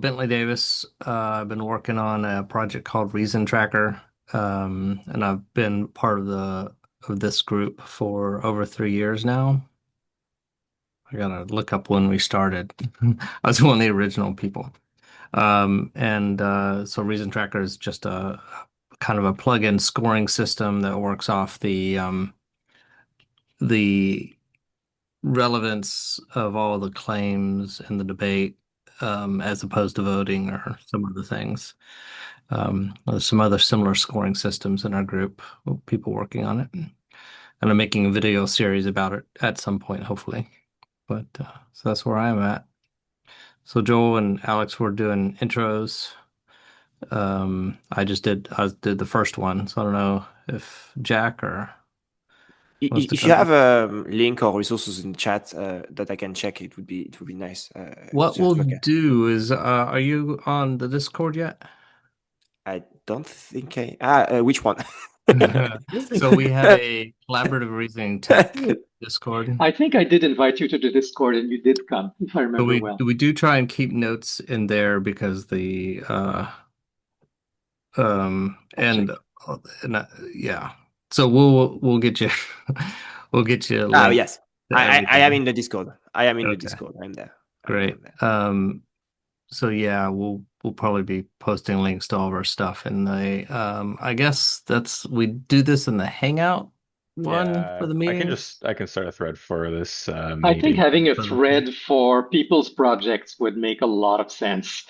Bentley Davis. I've been working on a project called Reason Tracker, and I've been part of the of this group for over 3 years now. I gotta look up when we started. I was one of the original people. And so Reason Tracker is just a kind of a plug-in scoring system that works off the relevance of all the claims in the debate, as opposed to voting or some other things. There's some other similar scoring systems in our group, people working on it. And I'm making a video series about it at some point, hopefully. But so that's where I'm at. So Joel and Alex were doing intros. I did the first one, so I don't know if Jack or wants to If you come. have a link or resources in chat that I can check, it would be nice. What Just we'll to look at. do is, are you on the Discord yet? I don't think which one? So we have a collaborative reasoning tech Discord. I think I did invite you to the Discord and you did come, if I So remember we well. we do try and keep notes in there because I'll and, check. yeah. So we'll get you we'll get you a link Yes. to I am everything. in the Discord. I am in the Okay, Discord. I'm there. great. I'm there. So yeah, we'll probably be posting links to all of our stuff in the I guess that's we do this in the Hangout one for Yeah, the I can meetings. just I can start a thread for this I think meeting. having a For the thread for people's projects would make a lot of sense.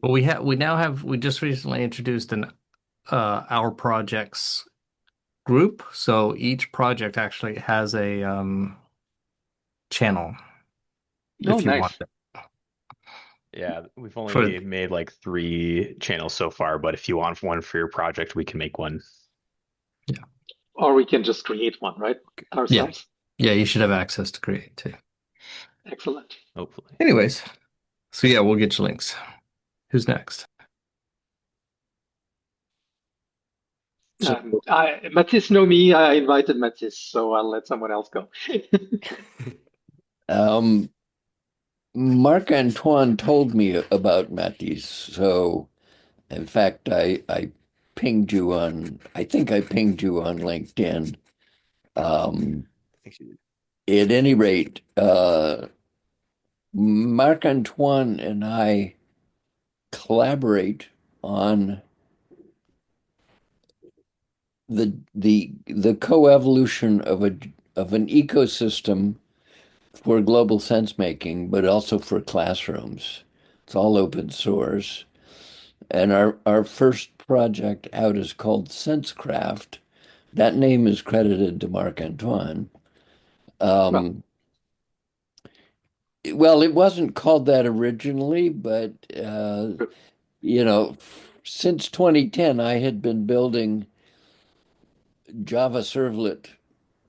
Well, we just recently introduced an our projects group, so each project actually has a channel Oh, if you want nice. it. Yeah, we've For only made like 3 channels so far, but if you want one for your project, we can make one. Yeah, Or we can just create one, right? yeah, Ourselves. yeah, you should have access to create too. Excellent. Hopefully. Anyways, so yeah, we'll get you links. Who's next? So Matisse know me. I invited Matisse, so I'll let someone else go. Um, Marc Antoine told me about Matisse, so in fact, I pinged you on. I think I pinged you on LinkedIn. Um, I think she did. at any rate, Marc Antoine and I collaborate on the coevolution of an ecosystem for global sense making, but also for classrooms. It's all open source. And our first project out is called SenseCraft. That name is credited to Marc Antoine. Well, Um, well, it wasn't called that originally, but since 2010, I had been building Java servlet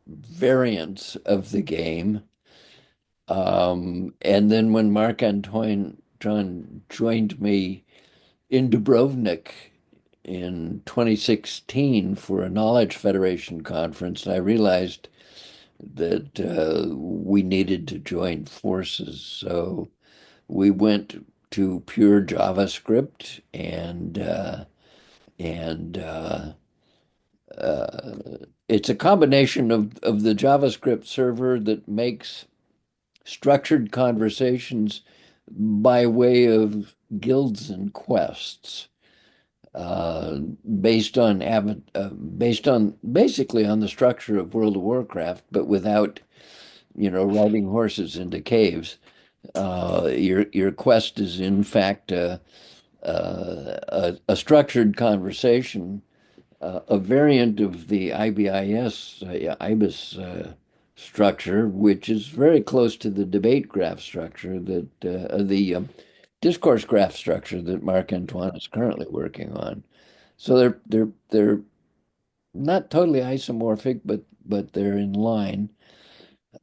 variants of the game. And then when Marc Antoine John joined me in Dubrovnik in 2016 for a Knowledge Federation conference, I realized that we needed to join forces. So we went to pure JavaScript and uh, it's a combination of the JavaScript server that makes structured conversations by way of guilds and quests, uh, based on based on basically on the structure of World of Warcraft, but without, riding horses into caves. Your quest is in fact a structured conversation, a variant of the IBIS, IBIS structure, which is very close to the debate graph structure the discourse graph structure that Marc Antoine is currently working on. So they're not totally isomorphic, but they're in line.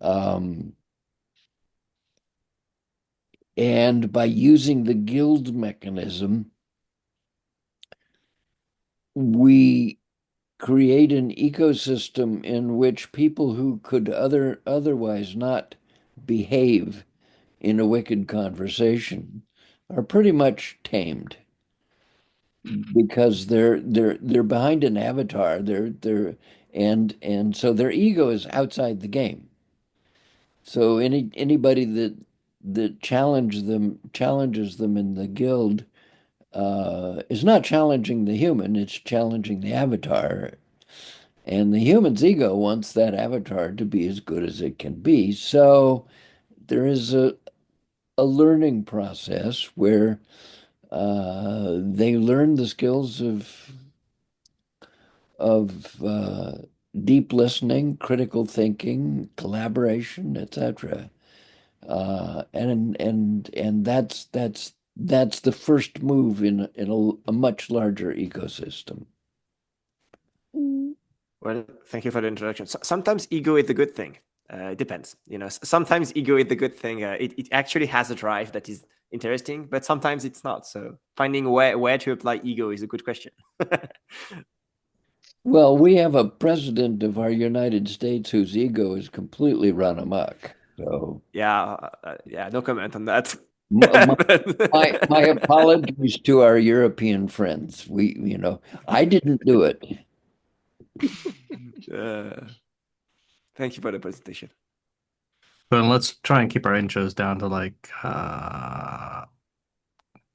Um, and by using the guild mechanism, we create an ecosystem in which people who could otherwise not behave in a wicked conversation are pretty much tamed because they're behind an avatar. And so their ego is outside the game. So anybody that challenges them in the guild is not challenging the human, it's challenging the avatar. And the human's ego wants that avatar to be as good as it can be. So there is a learning process where they learn the skills of deep listening, critical thinking, collaboration, etc. And that's the first move in a much larger ecosystem. Well, thank you for the introduction. Sometimes ego is a good thing. It depends. Sometimes ego is a good thing. It actually has a drive that is interesting, but sometimes it's not. So finding where to apply ego is a good question. Well, we have a president of our United States whose ego is completely run amok. So Yeah, no comment on that. my apologies to our European friends. I didn't do it. Thank you for the presentation. But let's try and keep our intros down to like I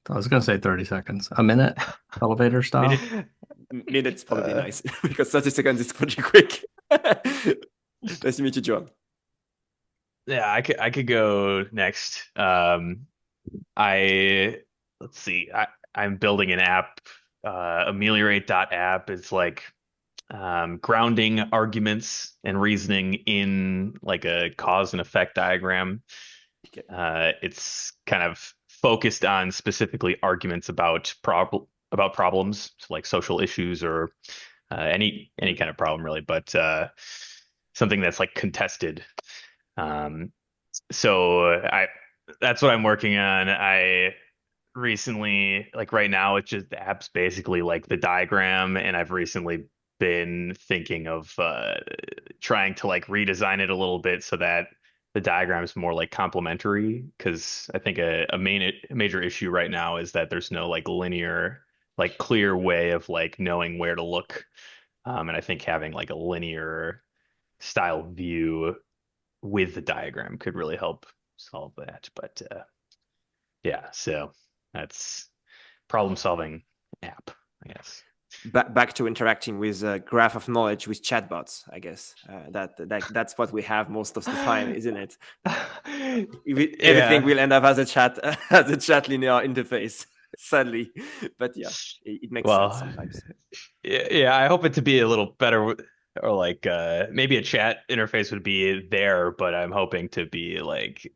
was gonna say 30 seconds. A minute, elevator style. Minute's probably nice because 30 seconds is pretty quick. Nice to meet you, John. Yeah, I could go next. Let's see. I'm building an app, ameliorate.app. It's like grounding arguments and reasoning in like a cause and effect diagram. It's kind of focused on specifically arguments about problems, so like social issues or any kind of problem really, but something that's like contested. So that's what I'm working on. I recently, like right now, it's just the app's basically like the diagram, and I've recently been thinking of trying to like redesign it a little bit so that the diagram is more like complementary. Because I think a major issue right now is that there's no like linear, like clear way of like knowing where to look. And I think having like a linear style view with the diagram could really help solve that. But yeah, so that's problem solving app, I guess. Back to interacting with a graph of knowledge with chatbots, I guess. That's what we have most of the time, isn't it? Everything will end up as a chat linear interface, sadly. But yeah, it makes sense sometimes. Yeah, I hope it to be a little better, or like maybe a chat interface would be there, but I'm hoping to be like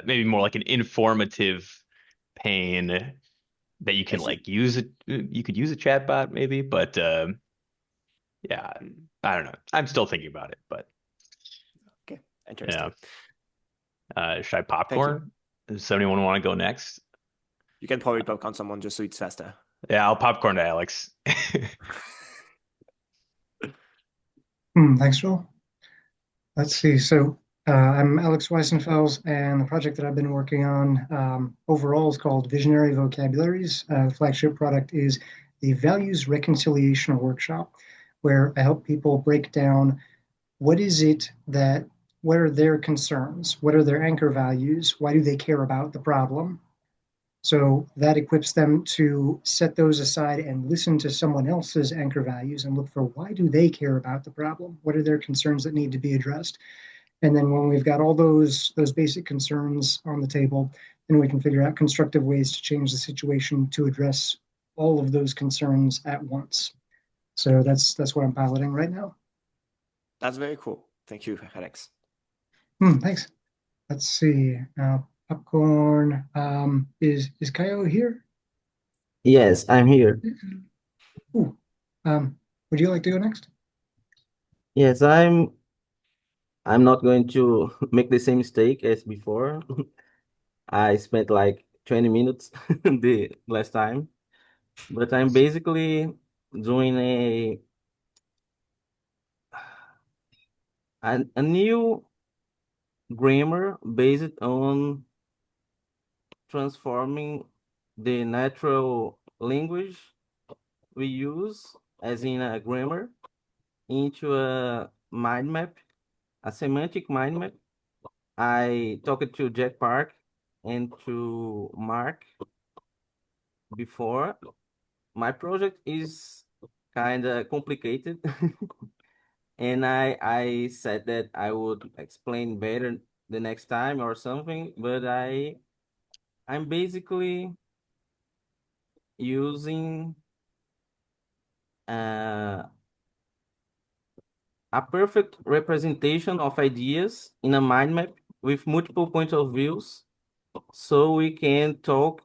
maybe more like an informative pane that you can like use it. You could use a chat bot maybe, but yeah, I don't know. I'm still thinking about it, but okay, interesting. Yeah. Should I popcorn? Does anyone want to go next? You can probably popcorn someone just so it's faster. Yeah, I'll popcorn to Alex. Thanks, Joel. Let's see. So I'm Alex Weissenfels, and the project that I've been working on overall is called Visionary Vocabularies. The flagship product is the Values Reconciliation Workshop, where I help people break down what are their concerns? What are their anchor values? Why do they care about the problem? So that equips them to set those aside and listen to someone else's anchor values and look for why do they care about the problem? What are their concerns that need to be addressed? And then when we've got all those basic concerns on the table, then we can figure out constructive ways to change the situation to address all of those concerns at once. So that's what I'm piloting right now. That's very cool. Thank you, Alex. Thanks. Let's see. Popcorn. Is Kaio here? Yes, I'm here. Ooh. Would you like to go next? Yes, I'm not going to make the same mistake as before. I spent like 20 minutes the last time, but I'm basically doing a new grammar based on transforming the natural language we use, as in a grammar, into a mind map, a semantic mind map. I talked to Jack Park and to Mark before. My project is kind of complicated, and I said that I would explain better the next time or something, but I'm basically using uh, a perfect representation of ideas in a mind map with multiple points of views, so we can talk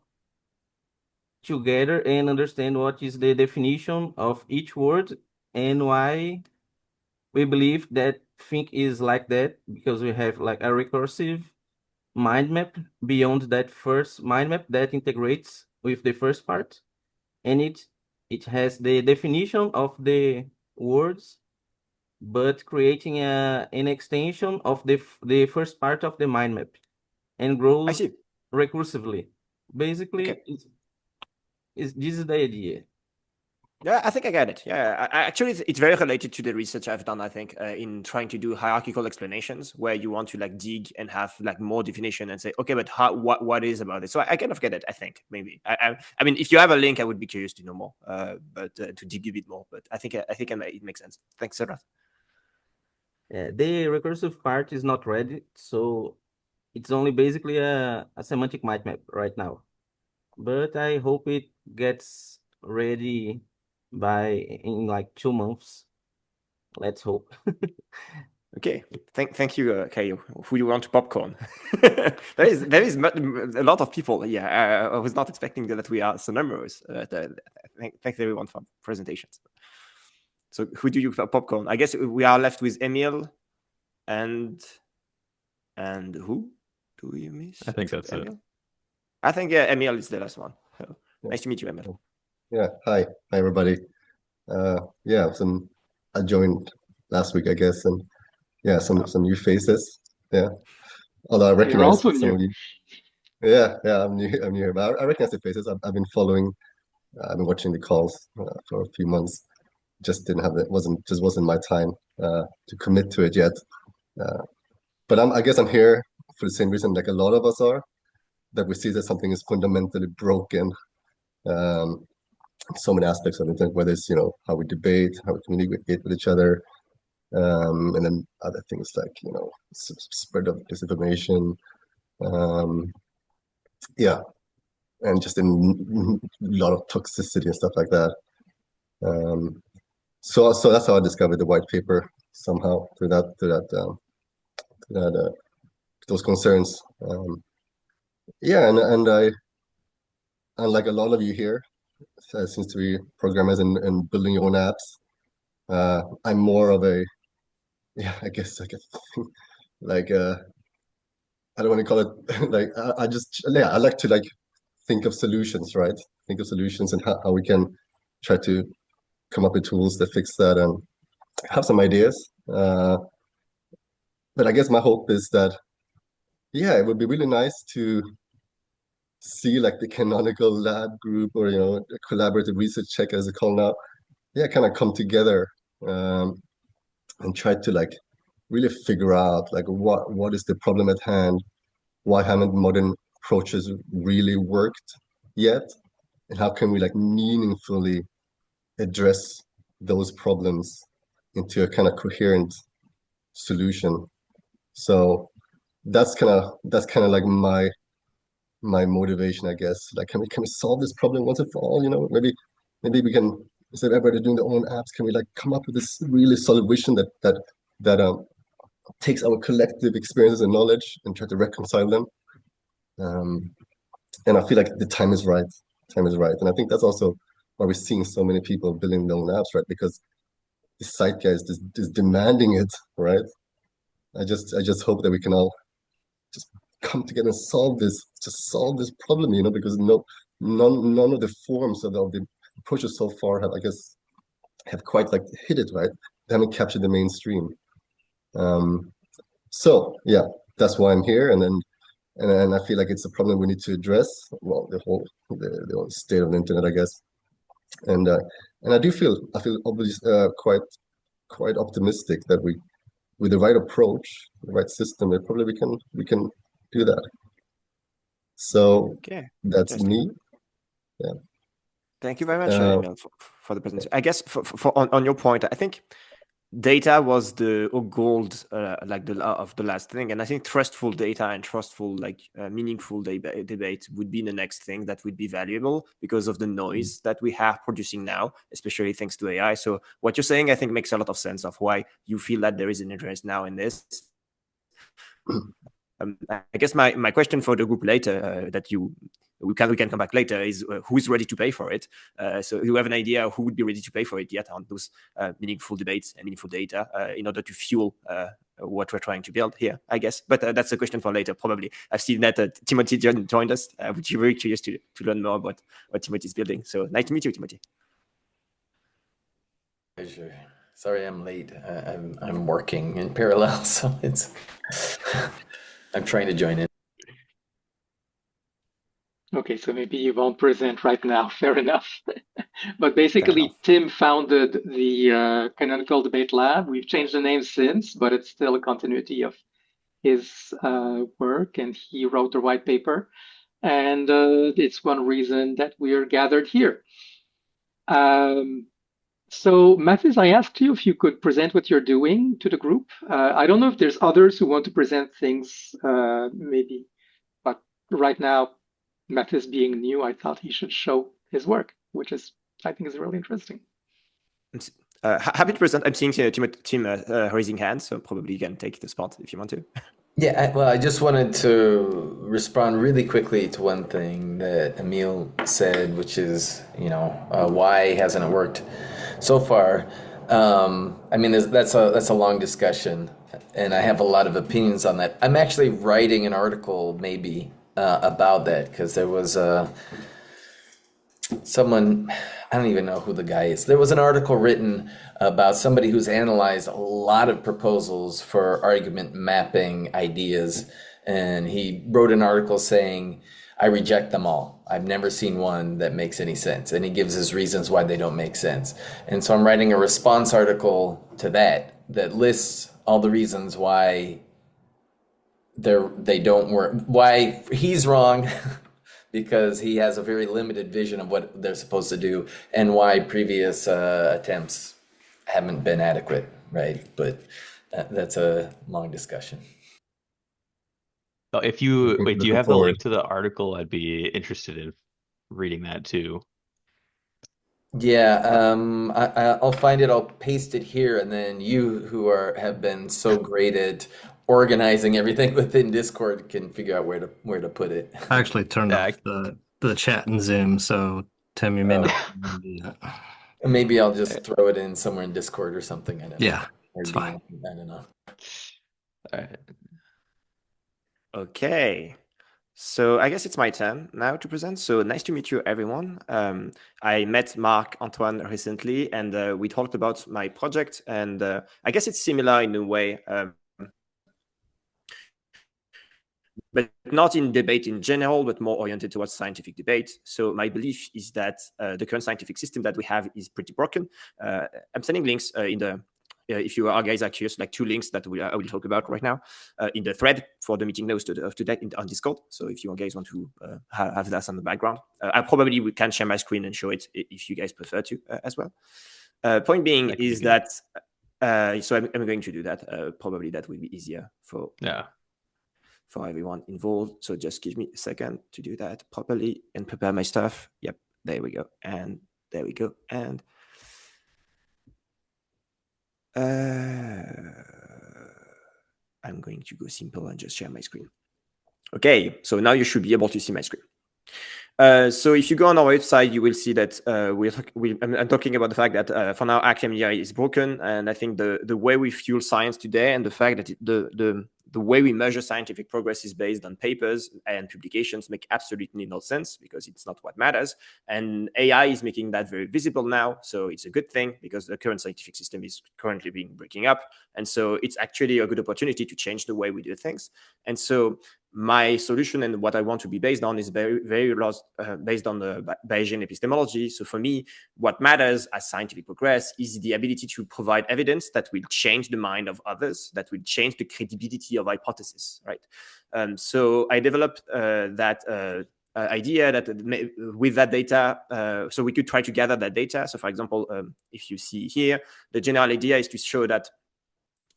together and understand what is the definition of each word and why we believe that think is like that, because we have like a recursive mind map beyond that first mind map that integrates with the first part, and it has the definition of the words, but creating an extension of the first part of the mind map and I grows see. recursively. Okay. Basically, this is the idea. Yeah, I think I get it. Yeah, actually, it's very related to the research I've done. I think in trying to do hierarchical explanations, where you want to like dig and have like more definition and say, okay, but what is about it? So I kind of get it. I think maybe. I mean, if you have a link, I would be curious to know more. But to dig a bit more. But I think it makes sense. Thanks, Sarah. The recursive part is not ready, so it's only basically a semantic mind map right now. But I hope it gets ready in like 2 months. Let's hope. Okay, thank you, Kayo. Who you want to popcorn? there is a lot of people. Yeah, I was not expecting that we are so numerous. Thanks everyone for presentations. So who do you popcorn? I guess we are left with Emil and who do we miss? I think Except that's it. Emil. I think Emil is the last one. Nice to meet you, Emil. Yeah, hi everybody. Yeah, I joined last week, I guess, and yeah, some new faces. Yeah, although I You're recognize also some new. of you. Yeah, I'm new. I'm new here, but I recognize the faces. I've been following. I've been watching the calls for a few months. Just didn't have it. Wasn't my time to commit to it yet. Uh, but I guess I'm here for the same reason, like a lot of us are, that we see that something is fundamentally broken. Um, so many aspects of it, whether it's how we debate, how we communicate with each other, and then other things like spread of disinformation, um, yeah, and just in a lot of toxicity and stuff like that. So that's how I discovered the white paper somehow through those concerns. Yeah, and I, unlike a lot of you here, seems to be programmers and building your own apps. I'm more of a, yeah, I guess like a like I don't want to call it like I just, yeah, I like to like think of solutions, right? Think of solutions and how we can try to come up with tools that fix that and have some ideas. But I guess my hope is that, yeah, it would be really nice to see like the canonical lab group or a collaborative research check as it's called now, yeah, kind of come together um, and try to like really figure out like what is the problem at hand, why haven't modern approaches really worked yet, and how can we like meaningfully address those problems into a kind of coherent solution. So that's kind of like my motivation, I guess. Like, can we solve this problem once and for all? Maybe we can, instead of everybody doing their own apps, can we like come up with this really solid vision that takes our collective experiences and knowledge and try to reconcile them. And I feel like the time is right. Time is right, and I think that's also why we're seeing so many people building their own apps, right? Because the zeitgeist is demanding it, right? I just hope that we can all just come together and solve this problem, because none of the forms of the approaches so far have, I guess, have quite like hit it, right? They haven't captured the mainstream. So yeah, that's why I'm here. And then and I feel like it's a problem we need to address. Well, the whole state of the internet, I guess. And I feel obviously quite optimistic that with the right approach, the right system, probably we can do that. So Okay, that's me. Yeah. Thank you very much, Emil, for the presentation. I guess on your point, I think data was the gold, like the last thing, and I think trustful data and trustful, like meaningful debate would be the next thing that would be valuable because of the noise that we have producing now, especially thanks to AI. So what you're saying, I think, makes a lot of sense of why you feel that there is an interest now in this. I guess my question for the group later we can come back later is who's ready to pay for it. So you have an idea who would be ready to pay for it yet on those meaningful debates and meaningful data in order to fuel what we're trying to build here, I guess. But that's a question for later, probably. I've seen that Timothy joined us, which is very curious to learn more about what Timothy's building. So nice to meet you, Timothy. Pleasure. Sorry I'm late. I'm working in parallel, so it's I'm trying to join in. Okay, so maybe you won't present right now. Fair enough. But basically, Tim founded the Canonical Debate Lab. We've changed the name since, but it's still a continuity of his work, and he wrote the white paper. And it's one reason that we're gathered here. So, Matisse, I asked you if you could present what you're doing to the group. I don't know if there's others who want to present things, maybe, but right now, Matisse being new, I thought he should show his work, which I think is really interesting. Happy to present. I'm seeing Tim raising hands, so probably you can take the spot if you want to. Yeah, I just wanted to respond really quickly to one thing that Emil said, which is, why hasn't it worked so far? I mean, that's a long discussion, and I have a lot of opinions on that. I'm actually writing an article maybe about that because there was someone, I don't even know who the guy is. There was an article written about somebody who's analyzed a lot of proposals for argument mapping ideas, and he wrote an article saying, I reject them all. I've never seen one that makes any sense. And he gives his reasons why they don't make sense. And so I'm writing a response article to that lists all the reasons why they don't work, why he's wrong because he has a very limited vision of what they're supposed to do, and why previous attempts haven't been adequate, right? But that's a long discussion. If you do you have the link to the article? I'd be interested in reading that too. Yeah, I'll find it. I'll paste it here, and then you who have been so great at organizing everything within Discord can figure out where to put it. I actually turned off the chat in Zoom, so Tim, you may not do that. Maybe I'll just throw it in somewhere in Discord or something. I don't know. Yeah, it's fine. I don't know. All right. Okay. So I guess it's my turn now to present. So nice to meet you, everyone. I met Marc-Antoine recently, and we talked about my project. And I guess it's similar in a way, but not in debate in general, but more oriented towards scientific debate. So my belief is that the current scientific system that we have is pretty broken. I'm sending links in the if you guys are curious, like 2 links that I will talk about right now in the thread for the meeting notes of today on Discord. So if you guys want to have that on the background, we can share my screen and show it if you guys prefer to as well. Point being is that, so I'm going to do that. Probably that will be easier for everyone involved. So just give me a second to do that properly and prepare my stuff. Yep, there we go. And there we go. And I'm going to go simple and just share my screen. Okay, so now you should be able to see my screen. So if you go on our website, you will see that I'm talking about the fact that for now academia is broken, and I think the way we fuel science today and the fact that the way we measure scientific progress is based on papers and publications make absolutely no sense because it's not what matters. And AI is making that very visible now. So it's a good thing because the current scientific system is currently being breaking up. And so it's actually a good opportunity to change the way we do things. And so my solution and what I want to be based on is very, very based on the Bayesian epistemology. So for me, what matters as scientific progress is the ability to provide evidence that will change the mind of others, that will change the credibility of hypotheses, right? So I developed that idea that with that data, so we could try to gather that data. So for example, if you see here, the general idea is to show that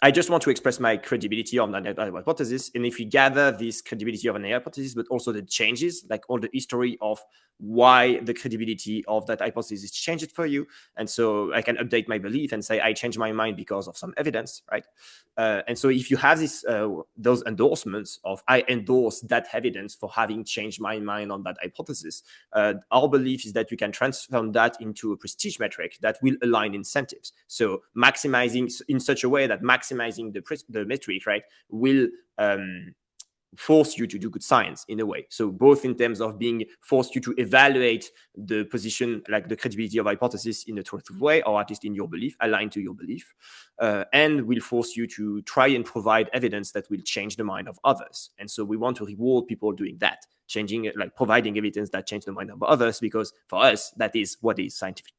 I just want to express my credibility on that hypothesis. And if we gather this credibility of an hypothesis, but also the changes, like all the history of why the credibility of that hypothesis changed for you. And so I can update my belief and say, I changed my mind because of some evidence, right? And so if you have this, those endorsements of, I endorse that evidence for having changed my mind on that hypothesis, our belief is that we can transform that into a prestige metric that will align incentives. So maximizing in such a way that maximizing the metric, right, will force you to do good science in a way. So both in terms of being forced you to evaluate the position, like the credibility of hypothesis in a truthful way, or at least in your belief, aligned to your belief, and will force you to try and provide evidence that will change the mind of others. And so we want to reward people doing that, changing it, like providing evidence that change the mind of others, because for us, that is what is scientific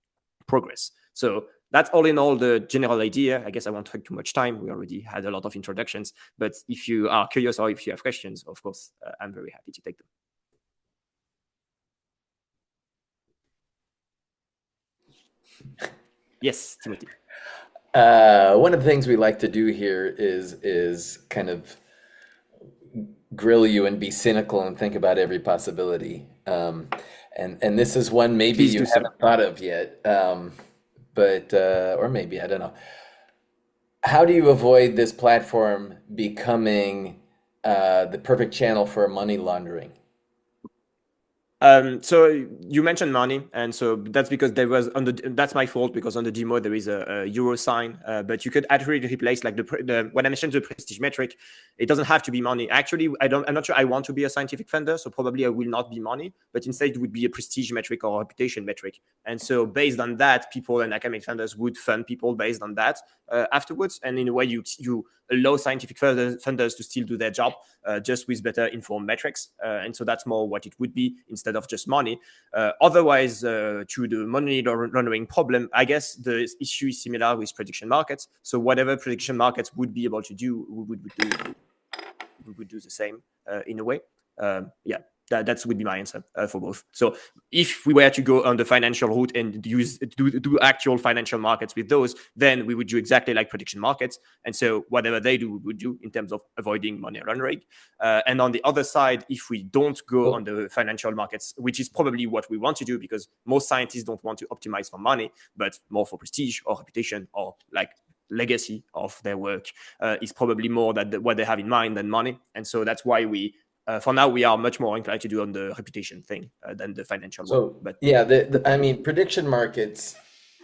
progress. So that's all in all the general idea. I guess I won't take too much time. We already had a lot of introductions, but if you are curious or if you have questions, of course, I'm very happy to take them. Yes, Timothy. One of the things we like to do here is kind of grill you and be cynical and think about every possibility. And this is one maybe Please you do so. haven't thought of yet. But or maybe, I don't know. How do you avoid this platform becoming the perfect channel for money laundering? So you mentioned money, and so that's because there was that's my fault, because on the demo there is a euro sign, but you could actually replace, like when I mentioned the prestige metric, it doesn't have to be money. Actually, I'm not sure I want to be a scientific funder, so probably I will not be money, but instead it would be a prestige metric or a reputation metric. And so based on that, people and academic funders would fund people based on that afterwards, and in a way you allow scientific funders to still do their job, just with better informed metrics. And so that's more what it would be instead of just money. Otherwise, to the money laundering problem, I guess the issue is similar with prediction markets. So whatever prediction markets would be able to do, we would do the same in a way. Yeah. That would be my answer for both. So if we were to go on the financial route and do actual financial markets with those, then we would do exactly like prediction markets. And so whatever they do, we would do in terms of avoiding money laundering. And on the other side, if we don't go on the financial markets, which is probably what we want to do, because most scientists don't want to optimize for money, but more for prestige or reputation or like legacy of their work, is probably more that what they have in mind than money. And so that's why we for now, we are much more inclined to do on the reputation thing than the financial one. But yeah, I mean, prediction markets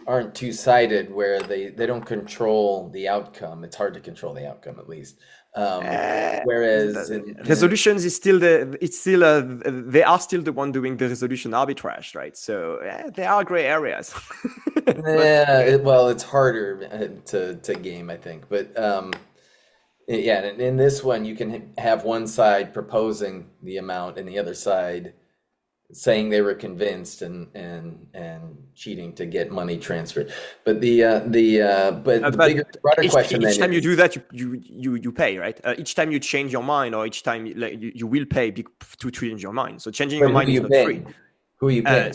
aren't two-sided, where they don't control the outcome. It's hard to control the outcome, at least. Whereas resolutions is still they are still the one doing the resolution arbitrage, right? So there are gray areas. Well, it's harder to game, I think, but. Yeah, in this one, you can have one side proposing the amount and the other side saying they were convinced and cheating to get money transferred. But the bigger, broader question each time you do that, you pay, right? Each time you change your mind, or each time you will pay to change your mind. So changing your mind is not free. Who are you paying?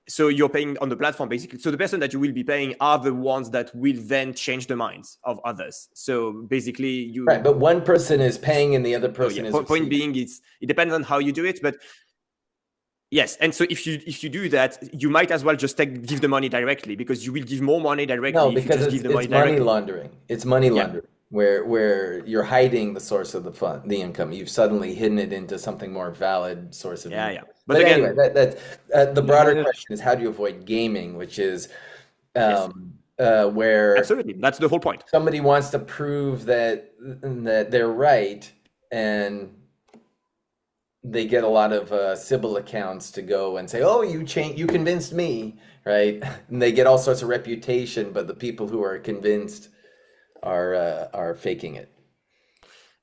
So you're paying on the platform, basically. So the person that you will be paying are the ones that will then change the minds of others. So basically you... Right, but one person is paying and the other person is... Point being, it depends on how you do it, but yes. And so if you do that, you might as well just give the money directly, because you will give more money directly. No, because it's money laundering. It's money laundering. Where you're hiding the source of the income. You've suddenly hidden it into something more valid source of income. Yeah. But again, anyway, the broader question is, how do you avoid gaming, which is where absolutely, that's the whole point. Somebody wants to prove that they're right, and they get a lot of Sybil accounts to go and say, "Oh, you convinced me," right? And they get all sorts of reputation, but the people who are convinced are faking it.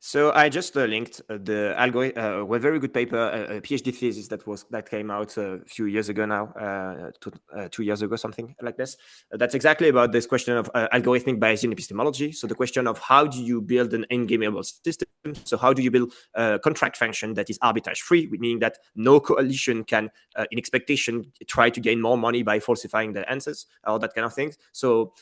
So I just linked the algorithm, a very good paper, a PhD thesis that came out a few years ago now, 2 years ago, something like this. That's exactly about this question of algorithmic Bayesian epistemology. So the question of how do you build an end-gameable system? So how do you build a contract function that is arbitrage-free, meaning that no coalition can, in expectation, try to gain more money by falsifying the answers or that kind of thing. So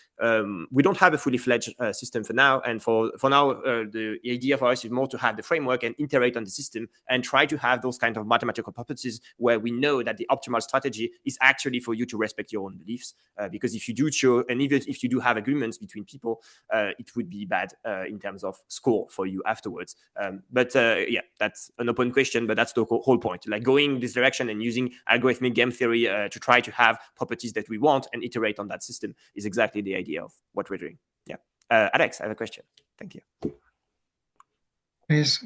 we don't have a fully fledged system for now, and for now the idea for us is more to have the framework and iterate on the system and try to have those kind of mathematical properties where we know that the optimal strategy is actually for you to respect your own beliefs, because if you do show, and even if you do have agreements between people, it would be bad in terms of score for you afterwards. But yeah, that's an open question, but that's the whole point, like going this direction and using algorithmic game theory to try to have properties that we want and iterate on that system is exactly the idea of what we're doing. Yeah. Alex, I have a question. Thank you. Yes.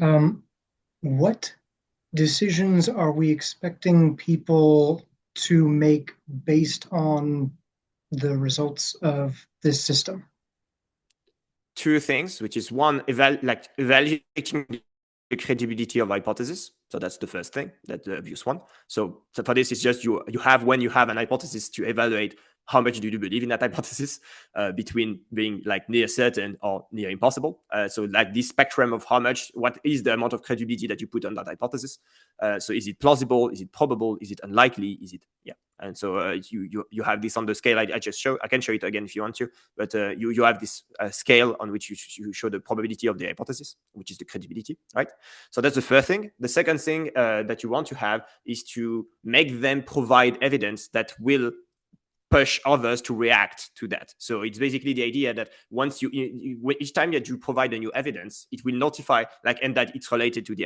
What decisions are we expecting people to make based on the results of this system? Two things, which is one, evaluating the credibility of hypothesis. So that's the first thing, that's the obvious one. So for this, it's just you have, when you have an hypothesis, to evaluate how much do you believe in that hypothesis, between being like near certain or near impossible. So like this spectrum of what is the amount of credibility that you put on that hypothesis. So is it plausible? Is it probable? Is it unlikely? Is it, yeah. And so you have this on the scale I just showed. I can show it again if you want to, but you have this scale on which you show the probability of the hypothesis, which is the credibility, right? So that's the first thing. The second thing that you want to have is to make them provide evidence that will push others to react to that. So it's basically the idea that once each time that you provide a new evidence, it will notify, and that it's related to the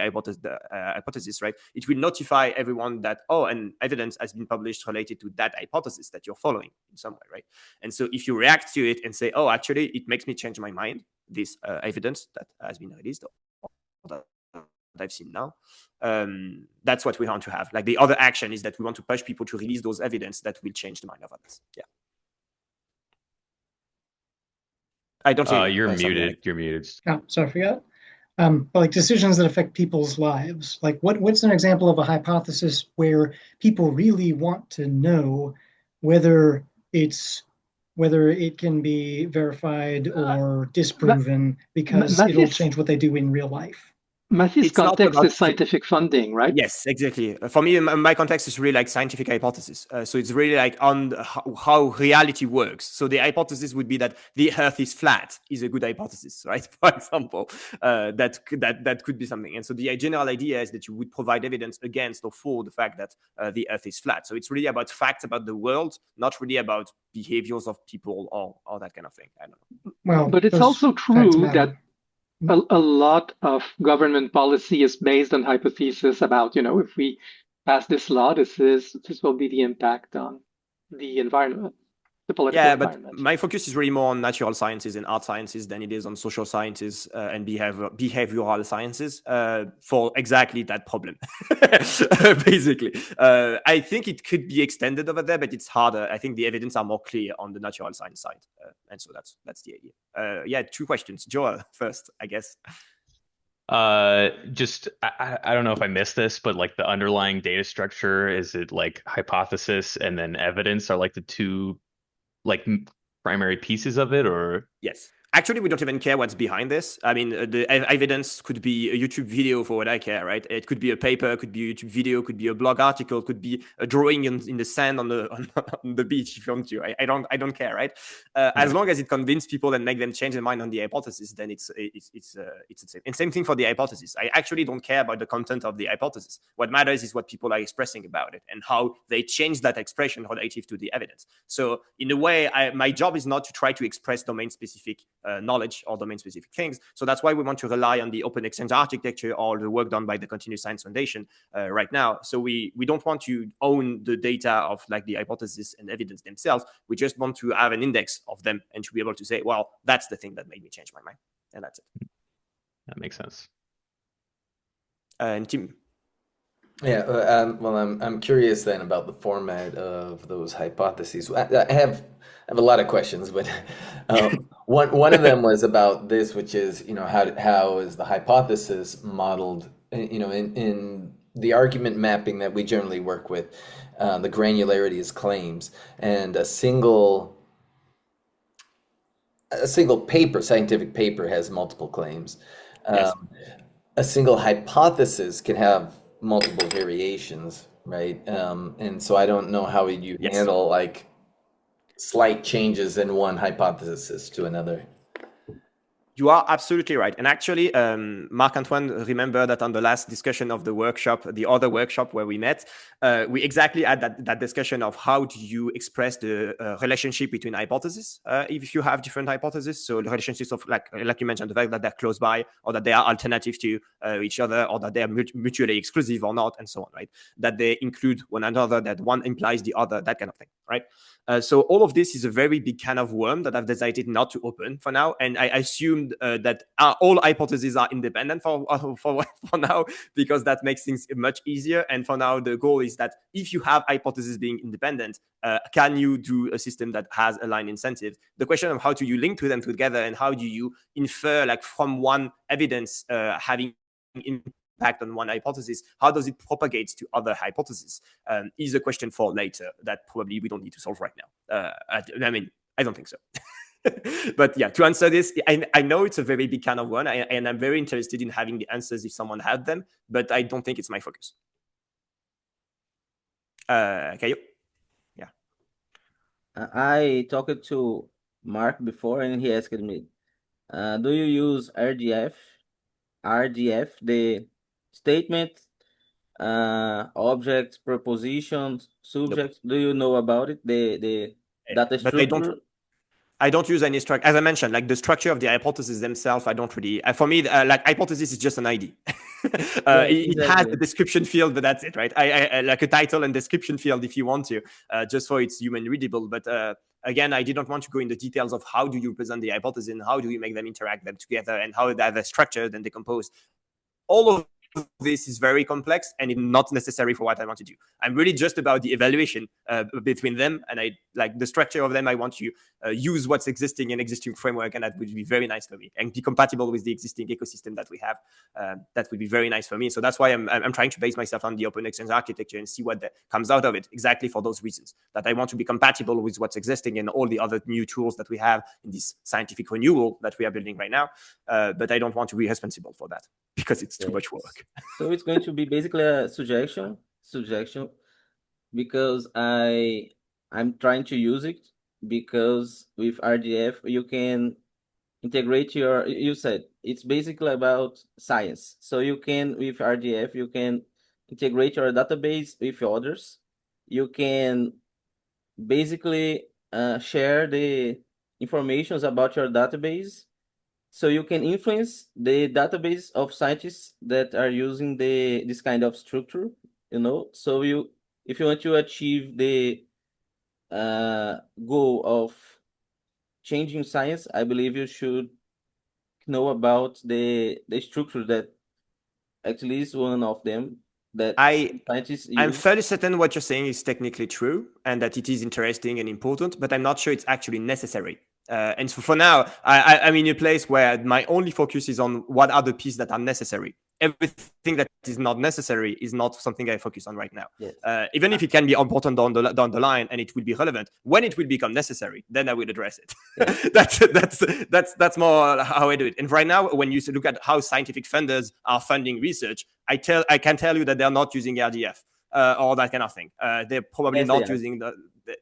hypothesis, right? It will notify everyone that, oh, an evidence has been published related to that hypothesis that you're following in some way, right? And so if you react to it and say, oh, actually, it makes me change my mind, this evidence that has been released, or that I've seen now, that's what we want to have. Like the other action is that we want to push people to release those evidence that will change the mind of others. Yeah. I don't see you're muted. You're muted. Oh, sorry, I forgot. Like decisions that affect people's lives. Like what's an example of a hypothesis where people really want to know whether it can be verified or disproven because it'll change what they do in real life. Matisse' context is scientific funding, right? Yes, exactly. For me, my context is really like scientific hypothesis. So it's really like on how reality works. So the hypothesis would be that the Earth is flat is a good hypothesis, right? For example, that could be something. And so the general idea is that you would provide evidence against or for the fact that the Earth is flat. So it's really about facts about the world, not really about behaviors of people or that kind of thing. I don't know. Well, but it's also true that a lot of government policy is based on hypothesis about, if we pass this law, this will be the impact on the environment, the political environment. But my focus is really more on natural sciences and art sciences than it is on social sciences and behavioral sciences for exactly that problem, basically. I think it could be extended over there, but it's harder. I think the evidence are more clear on the natural science side. And so that's the idea. Two questions. Joel first, I guess. Just I don't know if I missed this, but like the underlying data structure, is it like hypothesis and then evidence are like the two like primary pieces of it, or? Yes. Actually, we don't even care what's behind this. I mean, the evidence could be a YouTube video for what I care, right? It could be a paper, could be a YouTube video, could be a blog article, could be a drawing in the sand on the beach if you want to. I don't care, right? As long as it convinces people and make them change their mind on the hypothesis, then it's the same. And same thing for the hypothesis. I actually don't care about the content of the hypothesis. What matters is what people are expressing about it and how they change that expression relative to the evidence. So in a way, my job is not to try to express domain-specific knowledge or domain-specific things. So that's why we want to rely on the open exchange architecture or the work done by the Continuous Science Foundation right now. So we don't want to own the data of like the hypothesis and evidence themselves. We just want to have an index of them and to be able to say, well, that's the thing that made me change my mind. And that's it. That makes sense. And Tim. Yeah, well, I'm curious then about the format of those hypotheses. I have a lot of questions, but One of them was about this, which is, how is the hypothesis modeled, in the argument mapping that we generally work with, the granularity is claims, and a single paper, scientific paper, has multiple claims. Yes. A single hypothesis can have multiple variations, right? And so I don't know how you Yes. handle like slight changes in one hypothesis to another. You are absolutely right. And actually, Marc-Antoine, remember that on the last discussion of the workshop, the other workshop where we met, we exactly had that discussion of how do you express the relationship between hypotheses if you have different hypotheses. So the relationships of, like you mentioned, the fact that they're close by, or that they are alternative to each other, or that they are mutually exclusive or not, and so on, right? That they include one another, that one implies the other, that kind of thing, right? So all of this is a very big can of worm that I've decided not to open for now, and I assumed that all hypotheses are independent for now, because that makes things much easier. And for now, the goal is that if you have hypotheses being independent, can you do a system that has aligned incentives? The question of how do you link to them together, and how do you infer, like, from one evidence having impact on one hypothesis, how does it propagate to other hypotheses, is a question for later that probably we don't need to solve right now. I mean, I don't think so. But yeah, to answer this, I know it's a very big kind of one, and I'm very interested in having the answers if someone had them, but I don't think it's my focus. Caio? Yeah. I talked to Mark before, and he asked me, do you use RDF? RDF, the statement, object, propositions, subject. Nope. Do you know about it? The data But structure? I don't use any structure. As I mentioned, like the structure of the hypothesis themselves, I don't really. For me, like hypothesis is just an ID. Yes, It has exactly. a description field, but that's it, right? I like a title and description field if you want to, just for it's human readable. But again, I didn't want to go in the details of how do you present the hypothesis and how do you make them interact them together and how they're structured and decomposed. All of this is very complex and it's not necessary for what I want to do. I'm really just about the evaluation between them, and I like the structure of them. I want to use what's existing in existing framework, and that would be very nice for me and be compatible with the existing ecosystem that we have. That would be very nice for me. So that's why I'm trying to base myself on the open exchange architecture and see what comes out of it, exactly for those reasons, that I want to be compatible with what's existing and all the other new tools that we have in this scientific renewal that we are building right now. But I don't want to be responsible for that because it's too much work. So it's going to be basically a suggestion, because I'm trying to use it, because with RDF you can integrate you said it's basically about science. So you can, with RDF, you can integrate your database with others. You can basically share the informations about your database, so you can influence the database of scientists that are using this kind of structure, So if you want to achieve the goal of changing science, I believe you should know about the structure that at least one of them that scientists I'm use. fairly certain what you're saying is technically true and that it is interesting and important, but I'm not sure it's actually necessary. And so for now, I'm in a place where my only focus is on what are the pieces that are necessary. Everything that is not necessary is not something I focus on right now. Yes. Even if it can be important down the line and it will be relevant when it will become necessary, then I will address it. Yeah. That's more how I do it. And right now, when you look at how scientific funders are funding research, I can tell you that they're not using RDF or that kind of thing. They're probably not using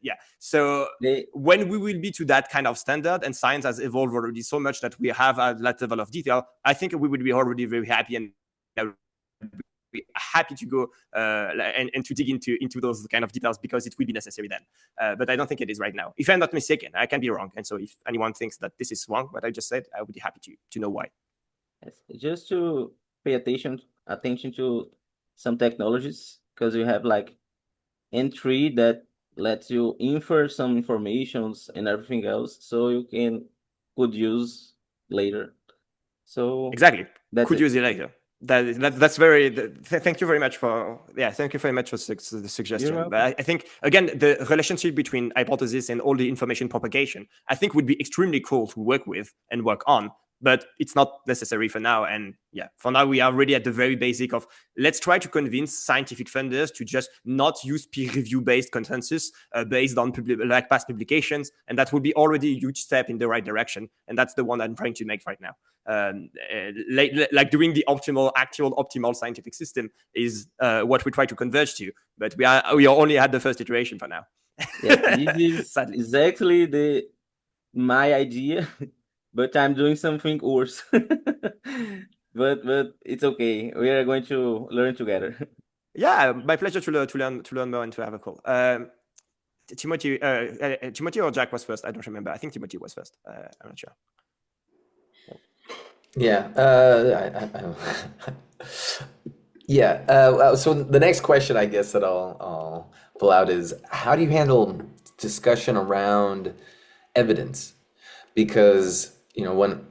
yeah. So when we will be to that kind of standard, and science has evolved already so much that we have that level of detail, I think we would be already very happy and happy to go and to dig into those kind of details, because it will be necessary then. But I don't think it is right now. If I'm not mistaken, I can be wrong. And so if anyone thinks that this is wrong, what I just said, I would be happy to know why. Yes. Just to pay attention to some technologies, because you have like N3 that lets you infer some informations and everything else, so you could use later. So exactly could use it later. That's very. Thank you very much for thank you very much for the suggestion. But I think again the relationship between hypothesis and all the information propagation I think would be extremely cool to work with and work on. But it's not necessary for now. And for now we are really at the very basic of let's try to convince scientific funders to just not use peer review based consensus based on past publications, and that would be already a huge step in the right direction. And that's the one I'm trying to make right now. Like doing the actual optimal scientific system is what we try to converge to, but we are only at the first iteration for now. This is exactly my idea, but I'm doing something worse. but it's okay. We are going to learn together. Yeah, my pleasure to learn more and to have a call. Timothy or Jack was first. I don't remember. I think Timothy was first. I'm not sure. Yeah. So the next question, I guess, that I'll pull out is, how do you handle discussion around evidence? Because, when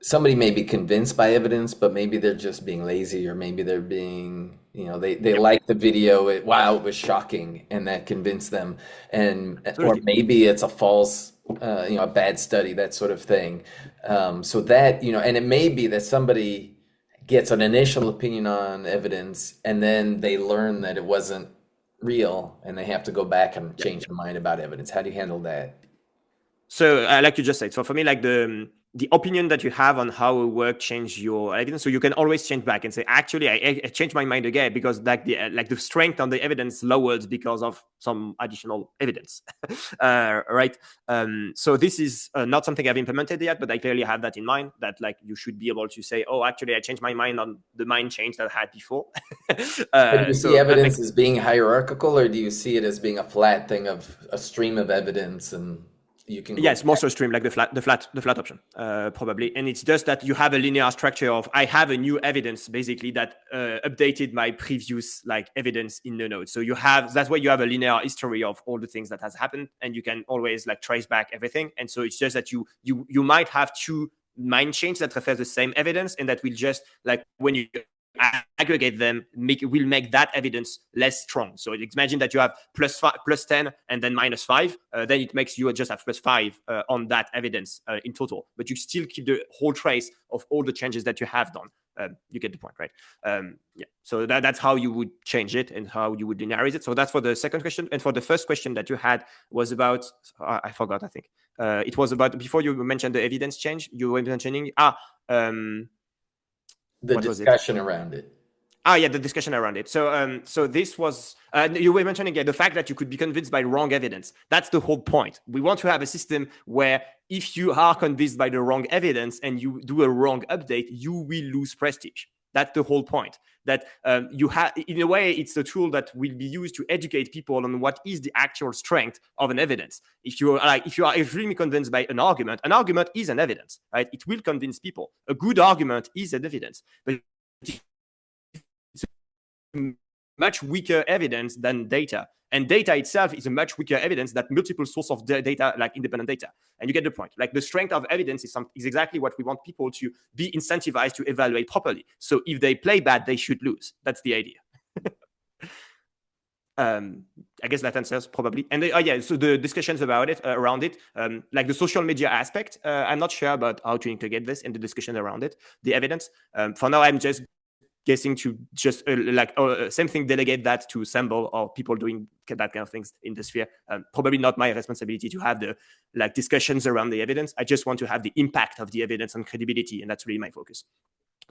somebody may be convinced by evidence, but maybe they're just being lazy, or maybe they're being, they like the video, it was shocking, and that convinced them, or maybe it's a false, a bad study, that sort of thing. So that, and it may be that somebody gets an initial opinion on evidence, and then they learn that it wasn't real, and they have to go back and change their mind about evidence. How do you handle that? So, like you just said, so for me, like the opinion that you have on how a work change your evidence, so you can always change back and say, actually, I changed my mind again because the strength on the evidence lowered because of some additional evidence, right? So this is not something I've implemented yet, but I clearly have that in mind. That like you should be able to say, oh, actually, I changed my mind on the mind change that I had before. Do you see evidence as being hierarchical, or do you see it as being a flat thing of a stream of evidence and you can it's more so stream, like the flat option, probably. And it's just that you have a linear structure of I have a new evidence basically that updated my previous like evidence in the node. So that's why you have a linear history of all the things that has happened, and you can always like trace back everything. And so it's just that you might have two mind chains that refer the same evidence, and that will just like when you aggregate them will make that evidence less strong. So imagine that you have plus 10 and then minus 5, then it makes you just have plus 5 on that evidence in total, but you still keep the whole trace of all the changes that you have done. You get the point, right? So that's how you would change it and how you would linearize it. So that's for the second question. And for the first question that you had was about I forgot, I think it was about, before you mentioned the evidence change, you were mentioning the discussion around it. The discussion around it. So this was you were mentioning the fact that you could be convinced by wrong evidence. That's the whole point. We want to have a system where if you are convinced by the wrong evidence and you do a wrong update, you will lose prestige. That's the whole point. That you have, in a way, it's a tool that will be used to educate people on what is the actual strength of an evidence. If you are extremely convinced by an argument is an evidence, right? It will convince people. A good argument is an evidence, but it's much weaker evidence than data. And data itself is a much weaker evidence than multiple sources of data, like independent data. And you get the point. Like the strength of evidence is exactly what we want people to be incentivized to evaluate properly. So if they play bad, they should lose. That's the idea. I guess that answers probably. And so the discussions about it, around it, like the social media aspect, I'm not sure about how to integrate this in the discussion around it, the evidence. For now, I'm just guessing to just same thing, delegate that to Semble or people doing that kind of things in the sphere. Probably not my responsibility to have the discussions around the evidence. I just want to have the impact of the evidence on credibility, and that's really my focus.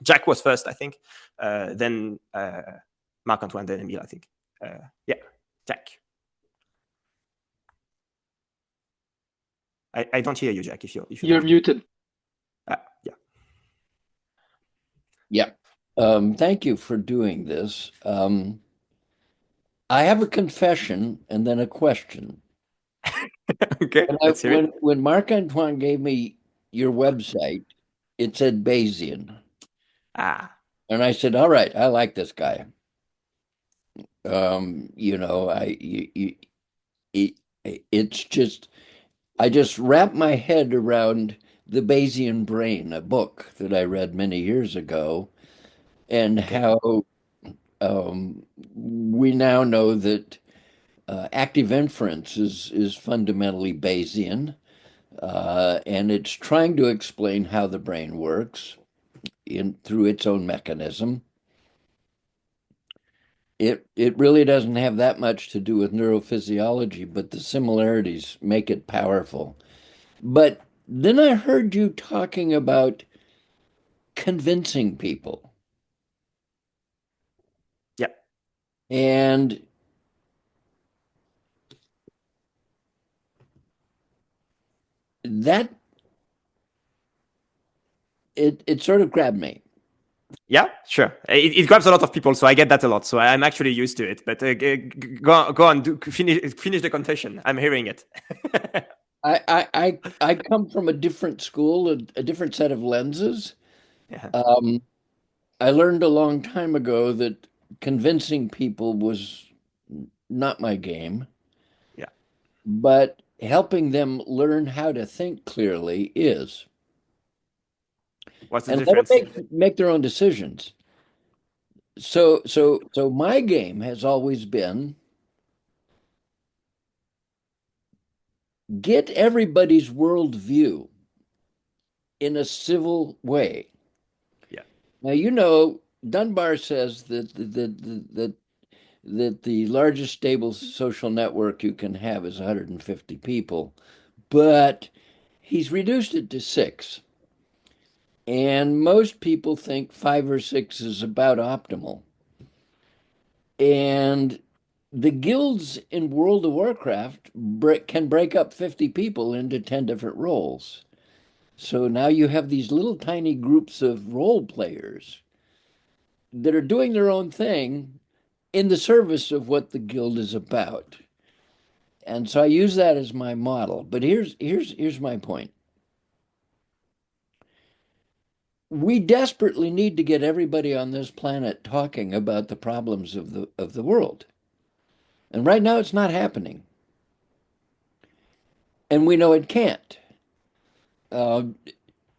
Jack was first, I think. Then Marc-Antoine, then Emile, I think. Jack. I don't hear you, Jack. If you're muted. Yeah. Thank you for doing this. I have a confession and then a question. Okay, let's hear it. When Marc-Antoine gave me your website, it said Bayesian. And I said, all right, I like this guy. It's just, I just wrapped my head around The Bayesian Brain, a book that I read many years ago. and Okay. how we now know that active inference is fundamentally Bayesian, and it's trying to explain how the brain works through its own mechanism. It really doesn't have that much to do with neurophysiology, but the similarities make it powerful. But then I heard you talking about convincing people. Yeah. And that it sort of grabbed me. Yeah, sure. It grabs a lot of people, so I get that a lot. So I'm actually used to it. But go on, finish the confession. I'm hearing it. I come from a different school, a different set of lenses. Yeah. I learned a long time ago that convincing people was not my game, Yeah. but helping them learn how to think clearly is. What's the And let them difference? make their own decisions. So my game has always been get everybody's worldview in a civil way. Yeah. Now, Dunbar says that the largest stable social network you can have is 150 people, but he's reduced it to six. And most people think five or six is about optimal. And the guilds in World of Warcraft can break up 50 people into 10 different roles. So now you have these little tiny groups of role players that are doing their own thing in the service of what the guild is about. And so I use that as my model. But here's my point. We desperately need to get everybody on this planet talking about the problems of the world. And right now it's not happening. And we know it can't. Uh,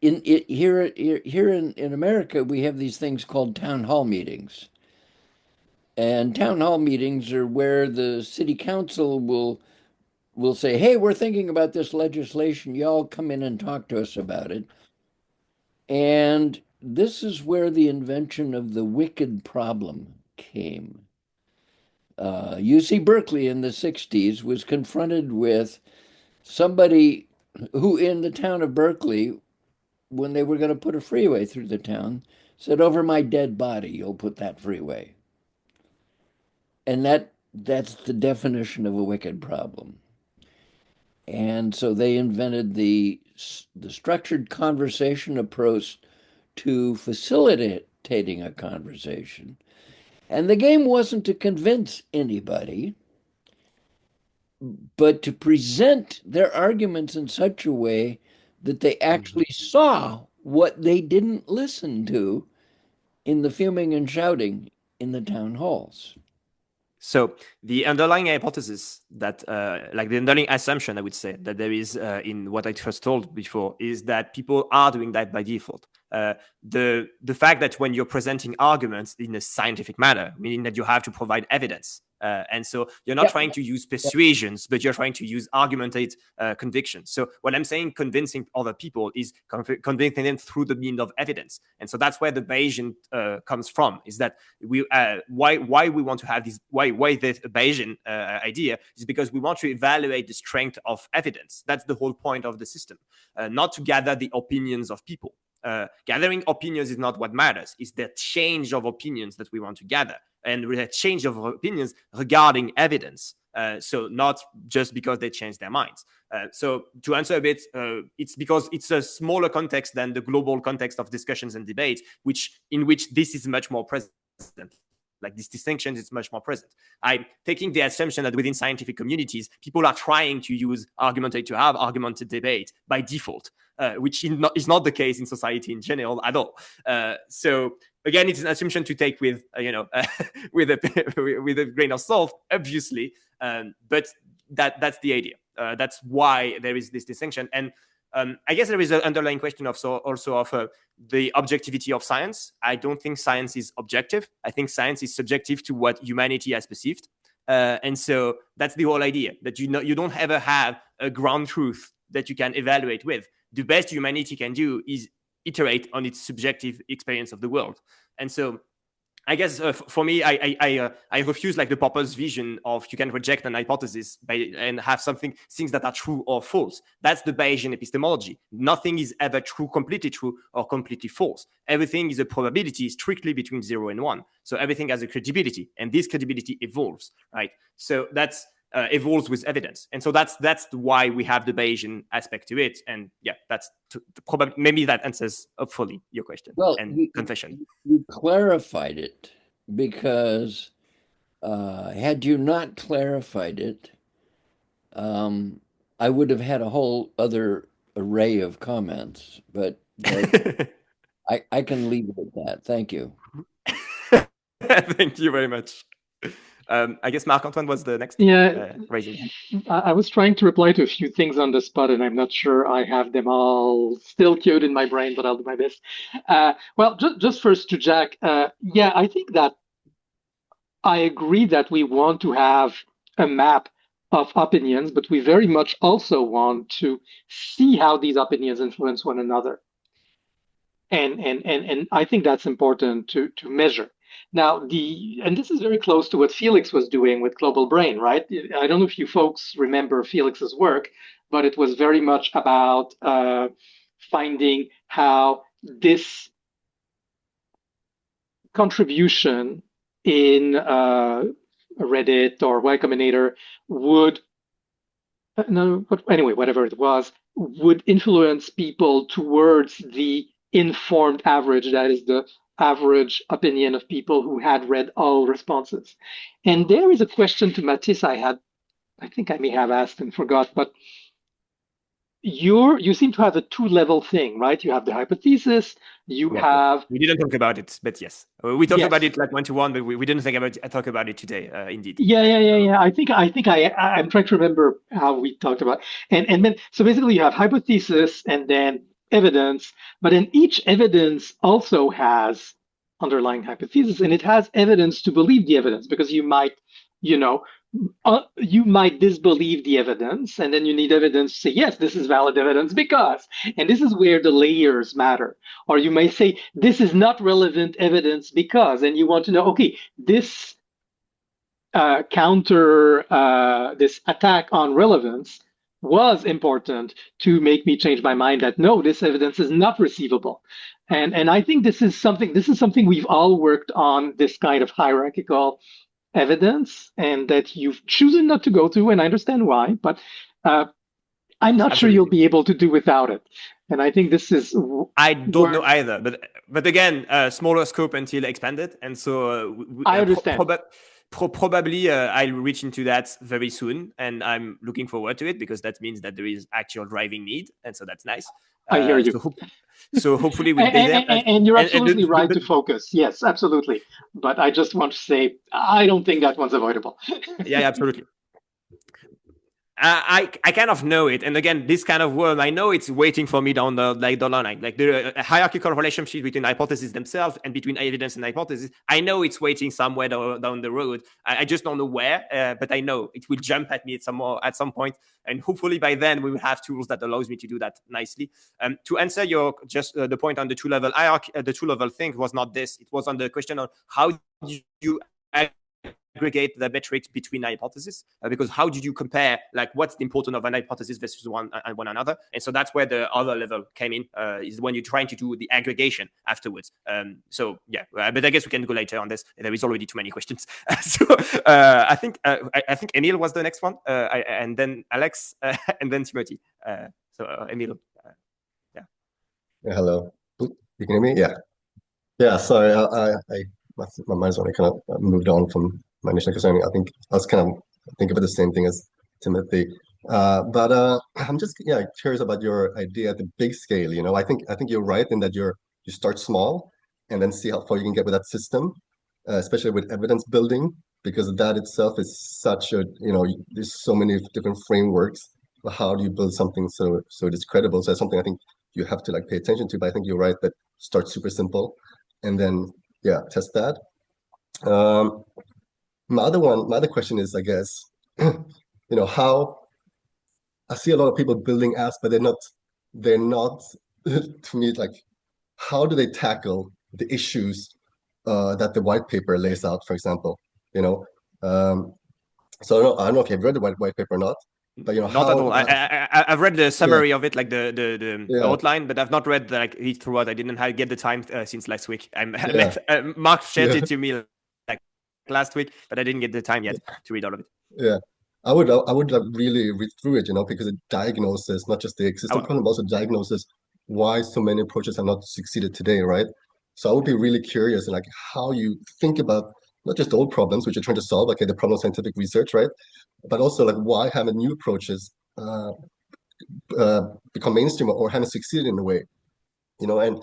here in America, we have these things called town hall meetings. And town hall meetings are where the city council will say, "Hey, we're thinking about this legislation. Y'all come in and talk to us about it." And this is where the invention of the wicked problem came. UC Berkeley in the 60s was confronted with somebody who, in the town of Berkeley, when they were going to put a freeway through the town, said, "Over my dead body, you'll put that freeway." And that's the definition of a wicked problem. And so they invented the structured conversation approach to facilitating a conversation. And the game wasn't to convince anybody, but to present their arguments in such a way that they actually saw what they didn't listen to in the fuming and shouting in the town halls. So the underlying hypothesis that, like the underlying assumption, I would say, that there is in what I first told before is that people are doing that by default. The fact that when you're presenting arguments in a scientific manner, meaning that you have to provide evidence, and so you're not trying to use persuasions, but you're trying to use argumented convictions. So what I'm saying, convincing other people, is convincing them through the means of evidence. And so that's where the Bayesian comes from. Is that we why we want to have this why this Bayesian idea is because we want to evaluate the strength of evidence. That's the whole point of the system, not to gather the opinions of people. Gathering opinions is not what matters. It's the change of opinions that we want to gather, and the change of opinions regarding evidence. So not just because they changed their minds. So to answer a bit, it's because it's a smaller context than the global context of discussions and debates, in which this is much more present. Like this distinction is much more present. I'm taking the assumption that within scientific communities, people are trying to use argumented debate by default, which is not the case in society in general at all. So again, it's an assumption to take with with a grain of salt, obviously, but that's the idea. That's why there is this distinction. And I guess there is an underlying question of the objectivity of science. I don't think science is objective. I think science is subjective to what humanity has perceived. And so that's the whole idea, that you don't ever have a ground truth that you can evaluate with. The best humanity can do is iterate on its subjective experience of the world. And so I guess for me, I refuse like the Popper's vision of you can reject an hypothesis and have things that are true or false. That's the Bayesian epistemology. Nothing is ever true, completely true, or completely false. Everything is a probability strictly between 0 and 1. So everything has a credibility, and this credibility evolves, right? So that's evolves with evidence, and so that's why we have the Bayesian aspect to it. And yeah, that's probably maybe that answers hopefully your question. Well, and confession. You clarified it, because had you not clarified it, I would have had a whole other array of comments, but I can leave it at that. Thank you. Thank you very much. I guess Marc-Antoine was the next. Yeah, raising. I was trying to reply to a few things on the spot, and I'm not sure I have them all still queued in my brain, but I'll do my best. Well, just first to Jack, yeah, I think that I agree that we want to have a map of opinions, but we very much also want to see how these opinions influence one another. And I think that's important to measure. Now, and this is very close to what Felix was doing with Global Brain, right? I don't know if you folks remember Felix's work, but it was very much about finding how this contribution in Reddit or Y Combinator would, anyway, whatever it was, would influence people towards the informed average, that is the average opinion of people who had read all responses. And there is a question to Matisse I think I may have asked and forgot, but you seem to have a two-level thing, right? You have the hypothesis, we didn't talk about it, but yes. We talked about it like one-to-one, but we didn't talk about it today, indeed. Yeah. I think I'm trying to remember how we talked about it. And then, so basically you have hypothesis and then evidence, but then each evidence also has underlying hypothesis, and it has evidence to believe the evidence, because you might disbelieve the evidence, and then you need evidence to say, yes, this is valid evidence because, and this is where the layers matter. Or you may say, this is not relevant evidence because, and you want to know, okay, this this attack on relevance was important to make me change my mind that no, this evidence is not receivable. And I think this is something we've all worked on, this kind of hierarchical evidence, and that you've chosen not to go to, and I understand why, but I'm not sure you'll be able to do without it. And I think this is I don't know either, but again, smaller scope until expanded, and so I understand. Probably I'll reach into that very soon, and I'm looking forward to it, because that means that there is actual driving need, and so that's nice. I hear you. So hopefully we'll be there. And you're absolutely right to focus. Yes, absolutely. But I just want to say, I don't think that one's avoidable. Yeah, absolutely. I kind of know it, and again, this kind of world, I know it's waiting for me down the line, like the hierarchical relationship between hypotheses themselves and between evidence and hypothesis. I know it's waiting somewhere down the road. I just don't know where, but I know it will jump at me at some point, and hopefully by then we will have tools that allows me to do that nicely. To answer your the point on the two-level hierarchy, the two-level thing was not this. It was on the question on how do you aggregate the metrics between hypotheses, because how did you compare, like, what's the importance of an hypothesis versus one another? And so that's where the other level came in, is when you're trying to do the aggregation afterwards. So yeah, but I guess we can go later on this. There is already too many questions. So I think Emil was the next one, and then Alex, and then Timothy. So Emil, yeah. Hello. You can hear me? Yeah. Sorry, my mind's already kind of moved on from my initial concern. I think I was kind of think of it the same thing as Timothy. But I'm just curious about your idea at the big scale. I think you're right in that you start small and then see how far you can get with that system, especially with evidence building, because that itself is such a there's so many different frameworks how do you build something so it is credible? So that's something I think you have to like pay attention to. But I think you're right that start super simple, and then test that. My other question is, I guess, how I see a lot of people building apps, but they're not to me like how do they tackle the issues that the white paper lays out, for example, you know. So I don't know if you've read the white paper or not, but not at all. I've read the summary of it, like the outline, but I've not read like it throughout. I didn't get the time since last week. Mark shared it to me like last week, but I didn't get the time yet to read all of it. Yeah, I would like really read through it, because it diagnoses not just the existing problem, but also diagnoses why so many approaches have not succeeded today, right? So I would be really curious in like how you think about not just old problems which you're trying to solve, okay, the problem of scientific research, right? But also like why haven't new approaches become mainstream or haven't succeeded in a way, and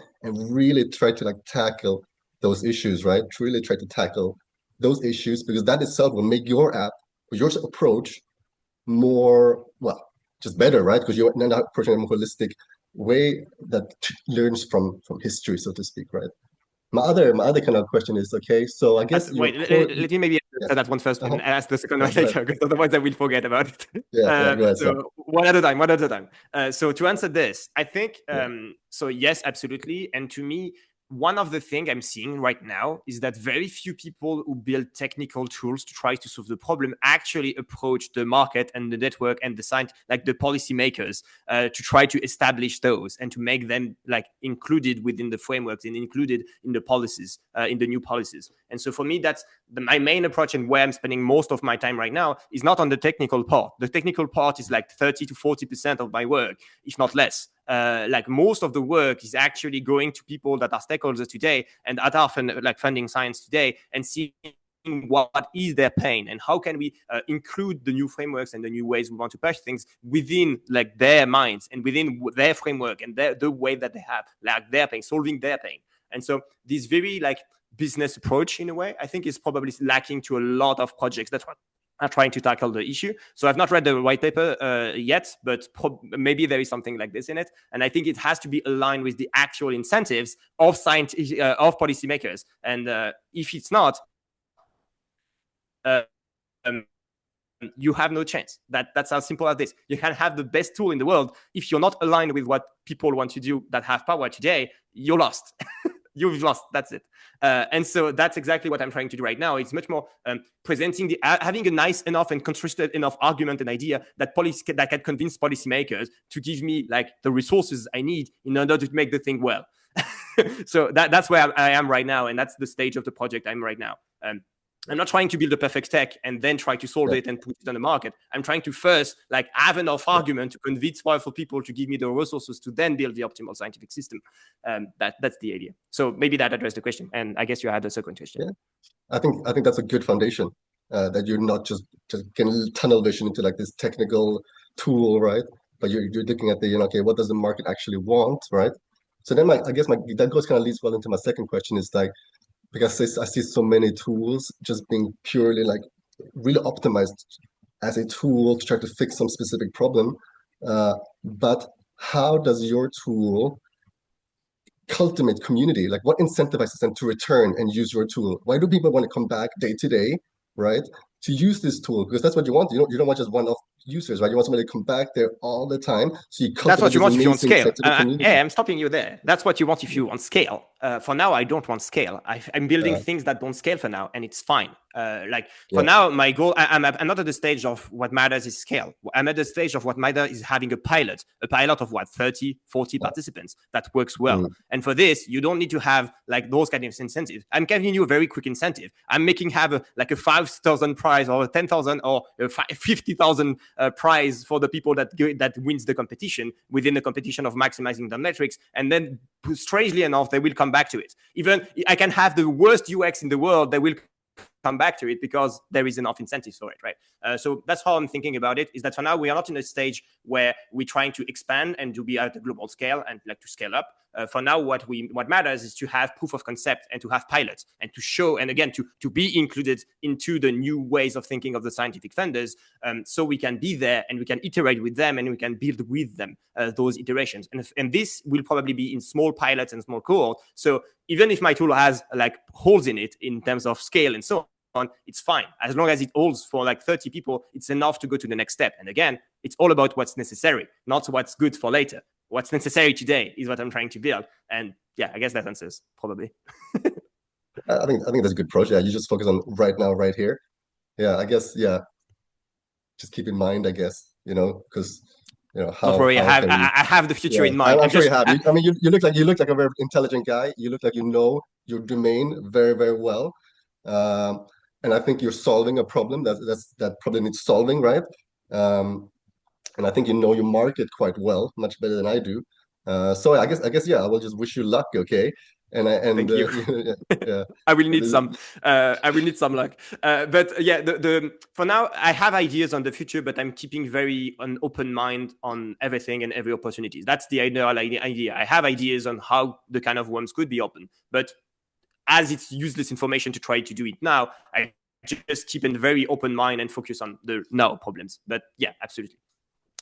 really try to like tackle those issues, right? To really try to tackle those issues because that itself will make your app, your approach more, well, just better, right? Because you're now approaching a more holistic way that learns from history, so to speak, right? My other kind of question is, okay, so I guess wait, let me maybe answer that one first and ask the second one later, because otherwise I will forget about it. Go ahead, so one at a time. So to answer this, I think, so yes, absolutely. And to me, one of the things I'm seeing right now is that very few people who build technical tools to try to solve the problem actually approach the market and the network and the science, like the policymakers, to try to establish those and to make them like included within the frameworks and included in the policies, in the new policies. And so for me, that's my main approach, and where I'm spending most of my time right now is not on the technical part. The technical part is like 30 to 40% of my work, if not less. Like most of the work is actually going to people that are stakeholders today and that are funding science today and seeing what is their pain and how can we include the new frameworks and the new ways we want to push things within like their minds and within their framework and the way that they have like their pain, solving their pain. And so this very like business approach in a way, I think is probably lacking to a lot of projects that are trying to tackle the issue. So I've not read the white paper yet, but maybe there is something like this in it. And I think it has to be aligned with the actual incentives of of policymakers. And if it's not, you have no chance. That's how simple as this. You can have the best tool in the world. If you're not aligned with what people want to do that have power today, you're lost. You've lost. That's it. And so that's exactly what I'm trying to do right now. It's much more presenting having a nice enough and constructed enough argument and idea that can convince policymakers to give me like the resources I need in order to make the thing well. So that's where I am right now, and that's the stage of the project I'm right now. I'm not trying to build a perfect tech and then try to solve it and put it on the market. I'm trying to first like have enough argument to convince powerful people to give me the resources to then build the optimal scientific system. That's the idea. So maybe that addressed the question. And I guess you had a second question. Yeah, I think that's a good foundation. That you're not just getting tunnel vision into like this technical tool, right? But you're looking at the okay, what does the market actually want, right? So then I guess that goes kind of leads well into my second question is like, because I see so many tools just being purely like really optimized as a tool to try to fix some specific problem. But how does your tool cultivate community? Like what incentivizes them to return and use your tool? Why do people want to come back day to day, right? To use this tool? Because that's what you want. You don't want just one-off users, right? You want somebody to come back there all the time. So you cultivate that's what you want if you want scale. Yeah, I'm stopping you there. That's what you want if you want scale. For now, I don't want scale. I'm building things that don't scale for now, and it's fine. For now, my goal, I'm not at the stage of what matters is scale. I'm at the stage of what matters is having a pilot of what, 30, 40 participants that works well. And for this, you don't need to have like those kind of incentives. I'm giving you a very quick incentive. I'm have a 5,000 prize or a 10,000 or a 50,000 prize for the people that wins the competition within the competition of maximizing the metrics. And then strangely enough, they will come back to it. Even I can have the worst UX in the world, they will come back to it because there is enough incentives for it, right? So that's how I'm thinking about it, is that for now we are not in a stage where we're trying to expand and to be at a global scale and like to scale up. For now, what matters is to have proof of concept and to have pilots and to show, and again, to be included into the new ways of thinking of the scientific funders, so we can be there and we can iterate with them and we can build with them those iterations. And this will probably be in small pilots and small cohort. So even if my tool has like holes in it in terms of scale and so on, it's fine. As long as it holds for like 30 people, it's enough to go to the next step. And again, it's all about what's necessary, not what's good for later. What's necessary today is what I'm trying to build. And yeah, I guess that answers probably. I think that's a good approach. Yeah, you just focus on right now, right here. Yeah, I guess, yeah. Just keep in mind, I guess, because how don't worry, can we... I have the future in mind. I'm sure you have. I mean, you look like a very intelligent guy. You look like you know your domain very, very well. And I think you're solving a problem that probably needs solving, right? And I think you know your market quite well, much better than I do. So I guess, yeah, I will just wish you luck, okay? Thank you. Yeah. I will need some. I will need some luck. But yeah, for now, I have ideas on the future, but I'm keeping very an open mind on everything and every opportunity. That's the idea. I have ideas on how the kind of worms could be open, but as it's useless information to try to do it now, I just keep in very open mind and focus on the now problems. But yeah, absolutely.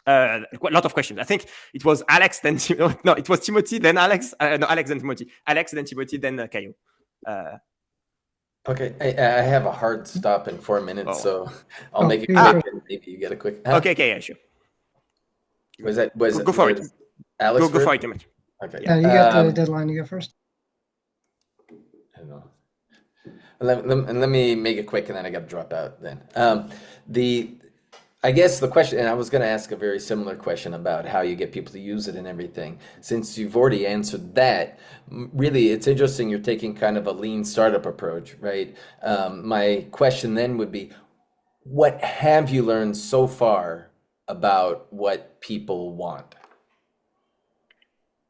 A lot of questions. I think it was Alex, then no, it was Timothy, then Alex. No, Alex, then Timothy. Alex, then Timothy, then Caio. Okay, I have a hard stop in 4 minutes, so I'll make it quick and maybe you get a quick. Okay, yeah, sure. Go for it. Alex, go for it, Timothy. Okay. Yeah, you got the deadline. You go first. I don't know. Let me make it quick, and then I got to drop out. Then I guess the question, and I was going to ask a very similar question about how you get people to use it and everything. Since you've already answered that, really, it's interesting you're taking kind of a lean startup approach, right? My question then would be, what have you learned so far about what people want?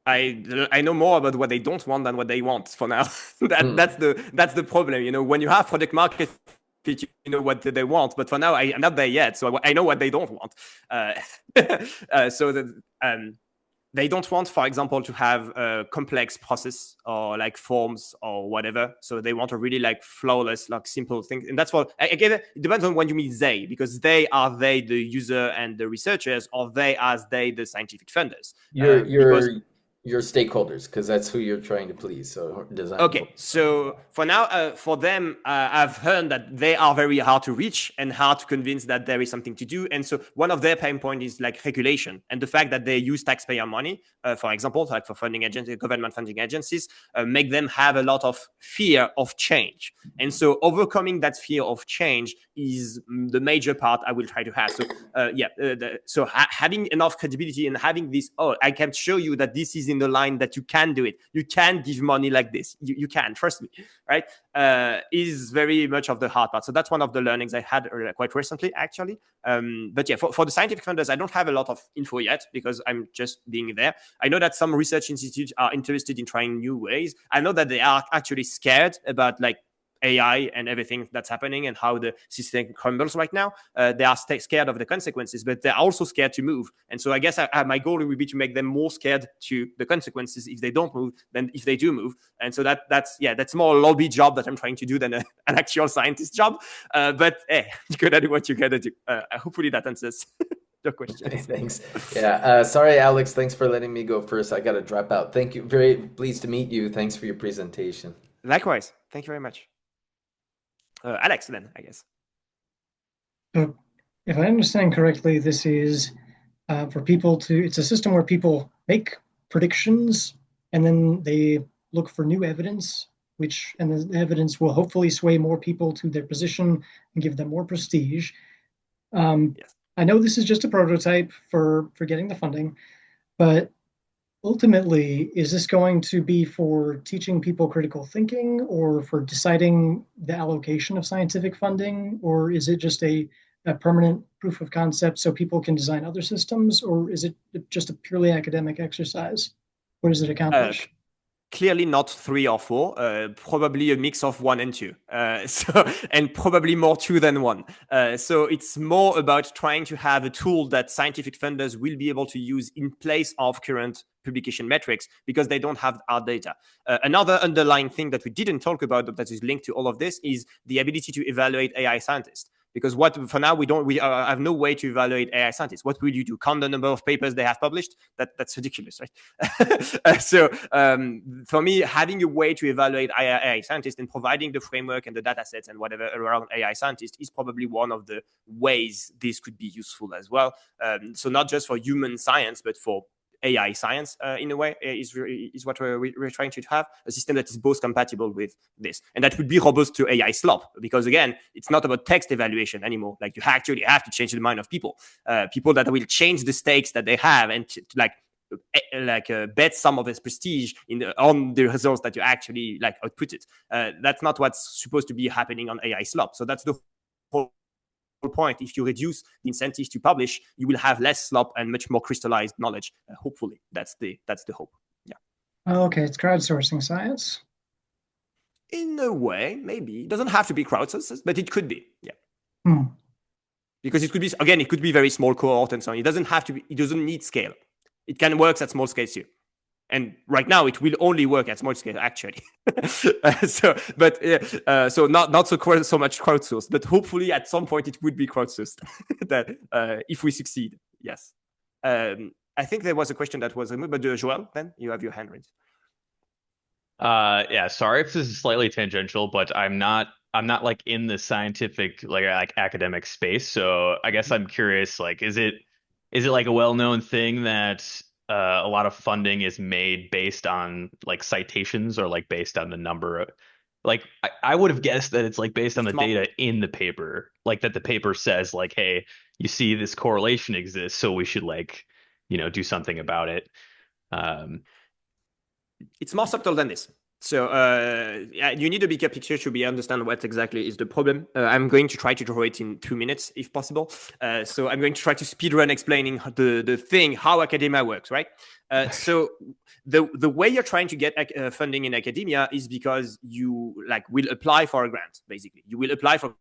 I know more about what they don't want than what they want for now. That's the problem. When you have product market fit, you know what they want, but for now I'm not there yet, so I know what they don't want. So that they don't want, for example, to have a complex process or like forms or whatever. So they want a really like flawless, like simple thing. And that's what again, it depends on when you mean they, because they the user and the researchers, or they the scientific funders. Your stakeholders, because that's who you're trying to please. So design. Okay, so for now, for them, I've heard that they are very hard to reach and hard to convince that there is something to do. And so one of their pain points is like regulation and the fact that they use taxpayer money, for example, like for funding agencies, government funding agencies, make them have a lot of fear of change. And so overcoming that fear of change is the major part I will try to have. So having enough credibility and having this, I can show you that this is in the line that you can do it. You can give money like this. You can, trust me, right? Is very much of the hard part. So that's one of the learnings I had quite recently, actually. But yeah, for the scientific funders, I don't have a lot of info yet because I'm just being there. I know that some research institutes are interested in trying new ways. I know that they are actually scared about like AI and everything that's happening and how the system crumbles right now. They are scared of the consequences, but they're also scared to move. And so I guess my goal would be to make them more scared to the consequences if they don't move than if they do move. And so that's more a lobby job that I'm trying to do than an actual scientist job. But hey, you gotta do what you gotta do. Hopefully that answers your question. Thanks. Yeah. Sorry, Alex. Thanks for letting me go first. I got to drop out. Thank you. Very pleased to meet you. Thanks for your presentation. Likewise. Thank you very much. Alex, then, I guess. So if I understand correctly, this is for people it's a system where people make predictions and then they look for new evidence, and the evidence will hopefully sway more people to their position and give them more prestige. Yes. I know this is just a prototype for getting the funding, but ultimately, is this going to be for teaching people critical thinking or for deciding the allocation of scientific funding? Or is it just a permanent proof of concept so people can design other systems? Or is it just a purely academic exercise? What does it accomplish? clearly not 3 or 4, probably a mix of 1 and 2. And probably more 2 than 1. So it's more about trying to have a tool that scientific funders will be able to use in place of current publication metrics because they don't have our data. Another underlying thing that we didn't talk about that is linked to all of this is the ability to evaluate AI scientists. Because for now we have no way to evaluate AI scientists. What will you do? Count the number of papers they have published? That's ridiculous, right? So for me, having a way to evaluate AI scientists and providing the framework and the data sets and whatever around AI scientists is probably one of the ways this could be useful as well. So not just for human science, but for AI science in a way is what we're trying to have, a system that is both compatible with this. And that would be robust to AI slop, because again, it's not about text evaluation anymore. Like you actually have to change the mind of people that will change the stakes that they have and bet some of its prestige on the results that you actually output it. That's not what's supposed to be happening on AI slop. So that's the whole point. If you reduce the incentives to publish, you will have less slop and much more crystallized knowledge. Hopefully, that's the hope. Yeah. Okay, it's crowdsourcing science. In a way, maybe it doesn't have to be crowdsourced, but it could be. Yeah. Because it could be very small cohort and so on. It doesn't have to be. It doesn't need scale. It can work at small scale too. And right now, it will only work at small scale, actually. So not so much crowdsourced, but hopefully at some point it would be crowdsourced. That if we succeed, yes. I think there was a question that was removed, but Joel, then you have your hand raised. Yeah, sorry if this is slightly tangential, but I'm not like in the scientific like academic space. So I guess I'm curious, like, is it like a well-known thing that a lot of funding is made based on like citations or like based on the number of I would have guessed that it's like based on the data in the paper, like that the paper says like, hey, you see this correlation exists, so we should do something about it. It's more subtle than this. So you need a bigger picture to understand what exactly is the problem. I'm going to try to draw it in 2 minutes if possible. So I'm going to try to speedrun explaining how academia works, right? So the way you're trying to get funding in academia is because you will apply for a grant, basically. You will apply for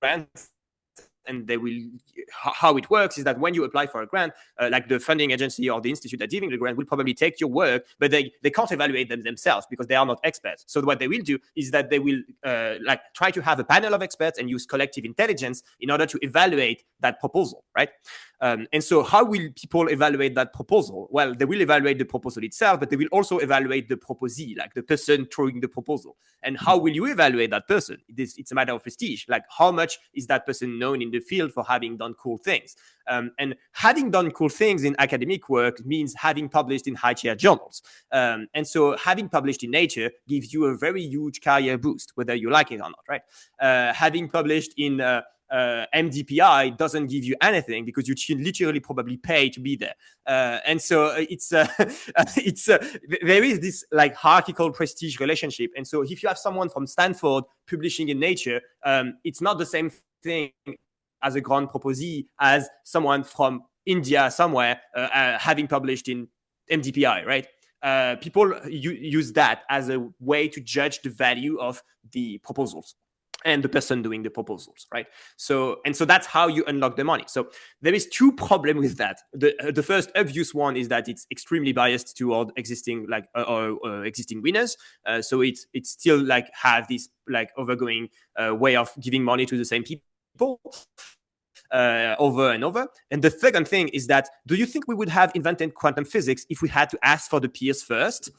grants. And how it works is that when you apply for a grant, like the funding agency or the institute that's giving the grant will probably take your work, but they can't evaluate them themselves because they are not experts. So what they will do is that they will try to have a panel of experts and use collective intelligence in order to evaluate that proposal, right? And so how will people evaluate that proposal? Well, they will evaluate the proposal itself, but they will also evaluate the proposee, like the person throwing the proposal. And how will you evaluate that person? It's a matter of prestige. Like how much is that person known in the field for having done cool things? And having done cool things in academic work means having published in high-tier journals. And so having published in Nature gives you a very huge career boost, whether you like it or not, right? Having published in MDPI doesn't give you anything because you should literally probably pay to be there. And so there is this hierarchical prestige relationship. And so if you have someone from Stanford publishing in Nature, it's not the same thing as a grand proposee as someone from India somewhere having published in MDPI, right? People use that as a way to judge the value of the proposals and the person doing the proposals, right? So that's how you unlock the money. So there is 2 problems with that. The first obvious one is that it's extremely biased toward existing existing winners. So it's still have this overgoing way of giving money to the same people over and over. And the second thing is that, do you think we would have invented quantum physics if we had to ask for the peers first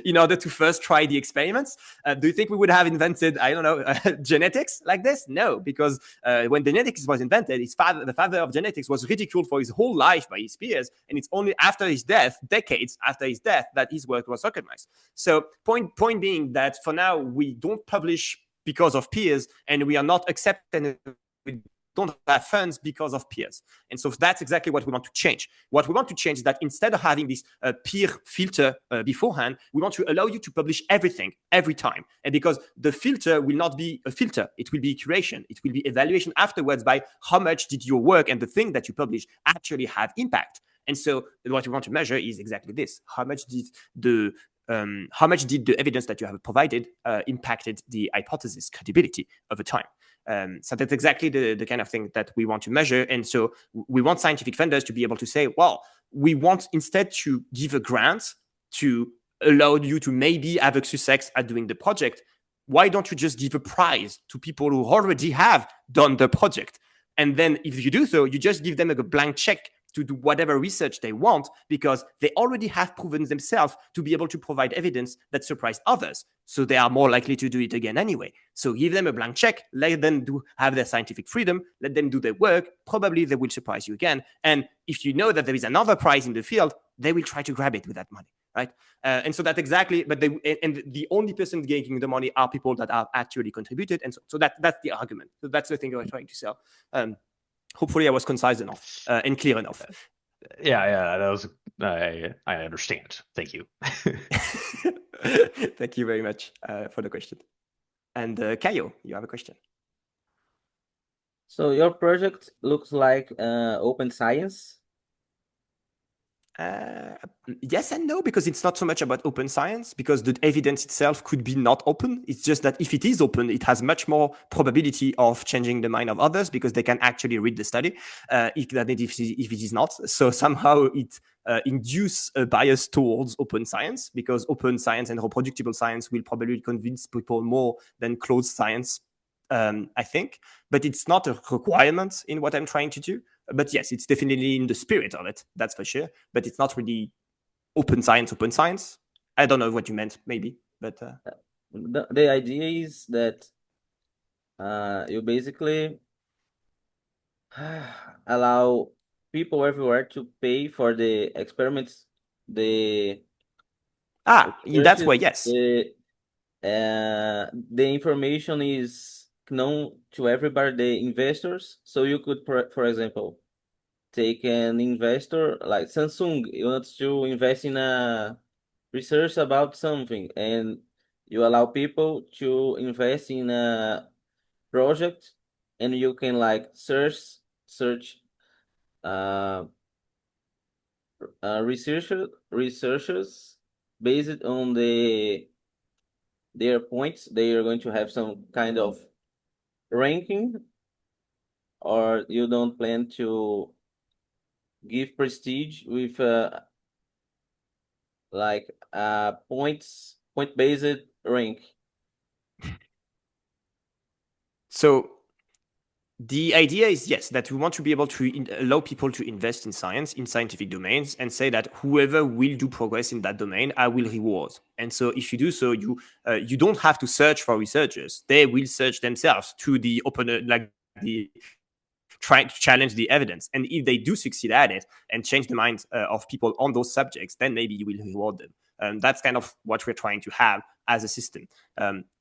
in order to first try the experiments? Do you think we would have invented, I don't know, genetics like this? No, because when genetics was invented, the father of genetics was ridiculed for his whole life by his peers. And it's only after his death, decades after his death, that his work was recognized. So point being that for now, we don't publish because of peers, and we are not accepted. We don't have funds because of peers. And so that's exactly what we want to change. What we want to change is that instead of having this peer filter beforehand, we want to allow you to publish everything, every time. And because the filter will not be a filter, it will be curation. It will be evaluation afterwards by how much did your work and the thing that you publish actually have impact. And so what we want to measure is exactly this. How much did the how much did the evidence that you have provided impacted the hypothesis credibility over time. So that's exactly the kind of thing that we want to measure. And so we want scientific funders to be able to say, well, we want instead to give a grant to allow you to maybe have a success at doing the project. Why don't you just give a prize to people who already have done the project? And then if you do so, you just give them a blank check to do whatever research they want, because they already have proven themselves to be able to provide evidence that surprised others. So they are more likely to do it again anyway. So give them a blank check, let them have their scientific freedom, let them do their work. Probably they will surprise you again. And if you know that there is another prize in the field, they will try to grab it with that money, right? And so that's exactly, but the only person getting the money are people that have actually contributed. And so that's the argument. So that's the thing we're trying to sell. Hopefully I was concise enough and clear enough. Yeah, that was, I understand. Thank you. Thank you very much for the question. And Kayo, you have a question. So your project looks like open science. Yes and no, because it's not so much about open science, because the evidence itself could be not open. It's just that if it is open, it has much more probability of changing the mind of others because they can actually read the study, if it is not. So somehow it induce a bias towards open science, because open science and reproducible science will probably convince people more than closed science, I think. But it's not a requirement in what I'm trying to do. But yes, it's definitely in the spirit of it, that's for sure. But it's not really open science. I don't know what you meant, maybe. But the idea is that you basically allow people everywhere to pay for the experiments. In that way, yes. The information is known to everybody, the investors. So you could, for example, take an investor like Samsung. You want to invest in a research about something, and you allow people to invest in a project, and you can like search researchers based on their points. They are going to have some kind of ranking, or you don't plan to give prestige with like point based rank. So the idea is, yes, that we want to be able to allow people to invest in science, in scientific domains, and say that whoever will do progress in that domain, I will reward. And so if you do so, you don't have to search for researchers. They will search themselves to the open, like the trying to challenge the evidence. And if they do succeed at it and change the minds of people on those subjects, then maybe you will reward them. That's kind of what we're trying to have as a system.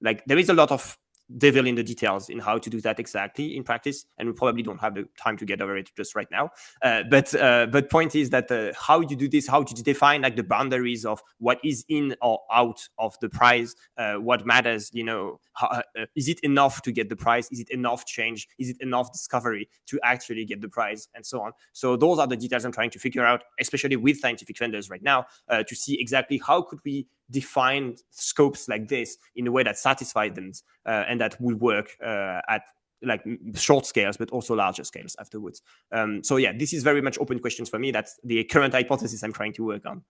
Like there is a lot of devil in the details in how to do that exactly in practice, and we probably don't have the time to get over it just right now. But point is that how you do this, how to define like the boundaries of what is in or out of the prize, what matters, is it enough to get the prize? Is it enough change? Is it enough discovery to actually get the prize, and so on? So those are the details I'm trying to figure out, especially with scientific vendors right now, to see exactly how could we define scopes like this in a way that satisfies them and that will work at like short scales, but also larger scales afterwards. So yeah, this is very much open questions for me. That's the current hypothesis I'm trying to work on.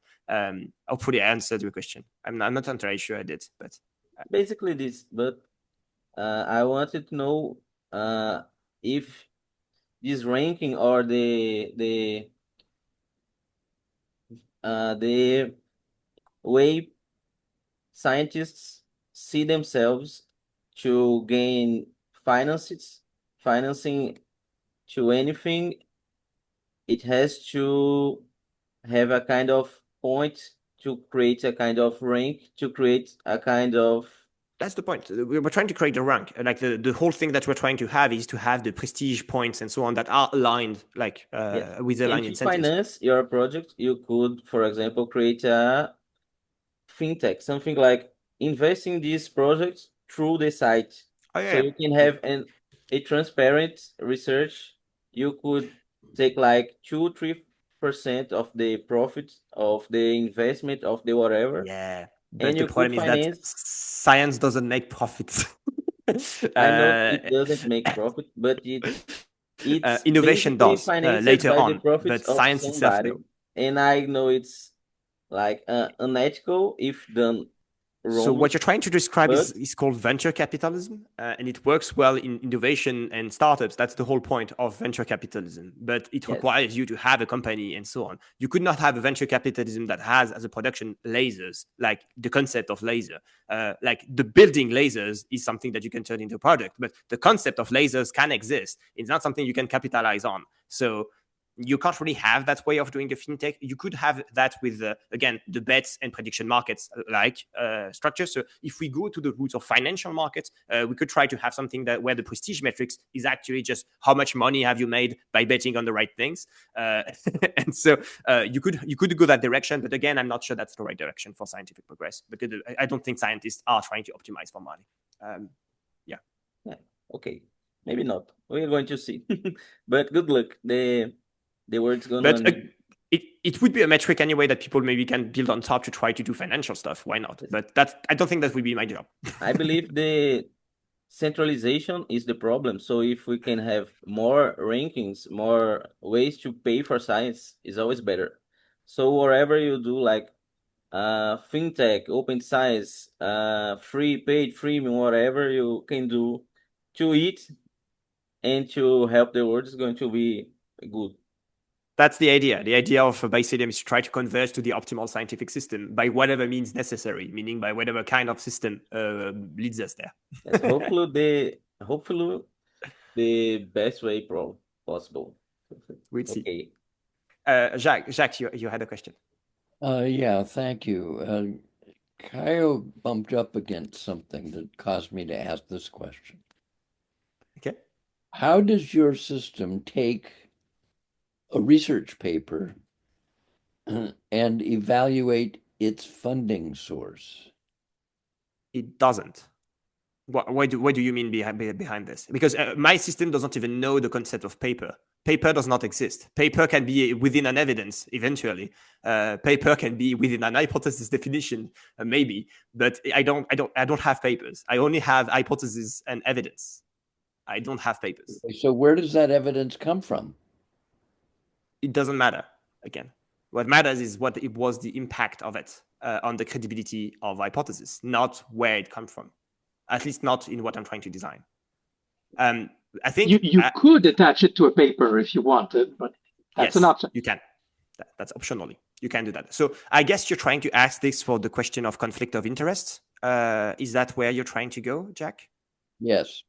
Hopefully I answered your question. I'm not entirely sure I did, but basically this. But I wanted to know if this ranking or the way scientists see themselves to gain financing to anything, it has to have a kind of point to create a kind of rank, to create a kind of... That's the point. We're trying to create a rank. Like the whole thing that we're trying to have is to have the prestige points and so on that are aligned, like with the aligned to incentives. Finance your project, you could, for example, create a fintech, something like investing these projects through the site. Oh, yeah. So you can have a transparent research. You could take like 2-3% of the profit of the investment of the whatever. Yeah. But And the you could problem is that finance. science doesn't make profits. I know it doesn't make profit, but it's Innovation basically does financed later by the on, profits but of science itself, somebody. no. And I know it's like unethical if done So what wrongly, you're trying to describe but is called venture capitalism, and it works well in innovation and startups. That's the whole point of venture capitalism. But it yes, requires you to have a company and so on. You could not have a venture capitalism that has as a production lasers, like the concept of laser. Like the building lasers is something that you can turn into a product, but the concept of lasers can exist. It's not something you can capitalize on. So you can't really have that way of doing a fintech. You could have that with, again, the bets and prediction markets like structure. So if we go to the roots of financial markets, we could try to have something that where the prestige metrics is actually just how much money have you made by betting on the right things. And so you could go that direction. But again, I'm not sure that's the right direction for scientific progress, because I don't think scientists are trying to optimize for money. yeah, okay, maybe not. We're going to see. But good luck. The word's gonna. But it would be a metric anyway that people maybe can build on top to try to do financial stuff. Why not? But I don't think that would be my job. I believe the centralization is the problem. So if we can have more rankings, more ways to pay for science is always better. So wherever you do like fintech, open science, free, paid, freemium, whatever you can do to eat and to help the world is going to be good. That's the idea. The idea of Bayesian is to try to converge to the optimal scientific system by whatever means necessary, meaning by whatever kind of system leads us there. Yes, hopefully the best way possible. We'll see. Okay. Jacques, you had a question. Yeah, thank you. Caio bumped up against something that caused me to ask this question. Okay. How does your system take a research paper and evaluate its funding source? It doesn't. What do you mean behind this? Because my system doesn't even know the concept of paper. Paper does not exist. Paper can be within an evidence eventually. Paper can be within an hypothesis definition, maybe. But I don't have papers. I only have hypotheses and evidence. I don't have papers. So where does that evidence come from? It doesn't matter. Again, what matters is what it was the impact of it on the credibility of hypothesis, not where it comes from. At least not in what I'm trying to design. I think you could attach it to a paper if you wanted, but that's yes, an option. You can. That's optionally. You can do that. So I guess you're trying to ask this for the question of conflict of interest. Is that where you're trying to go, Jack? Yes.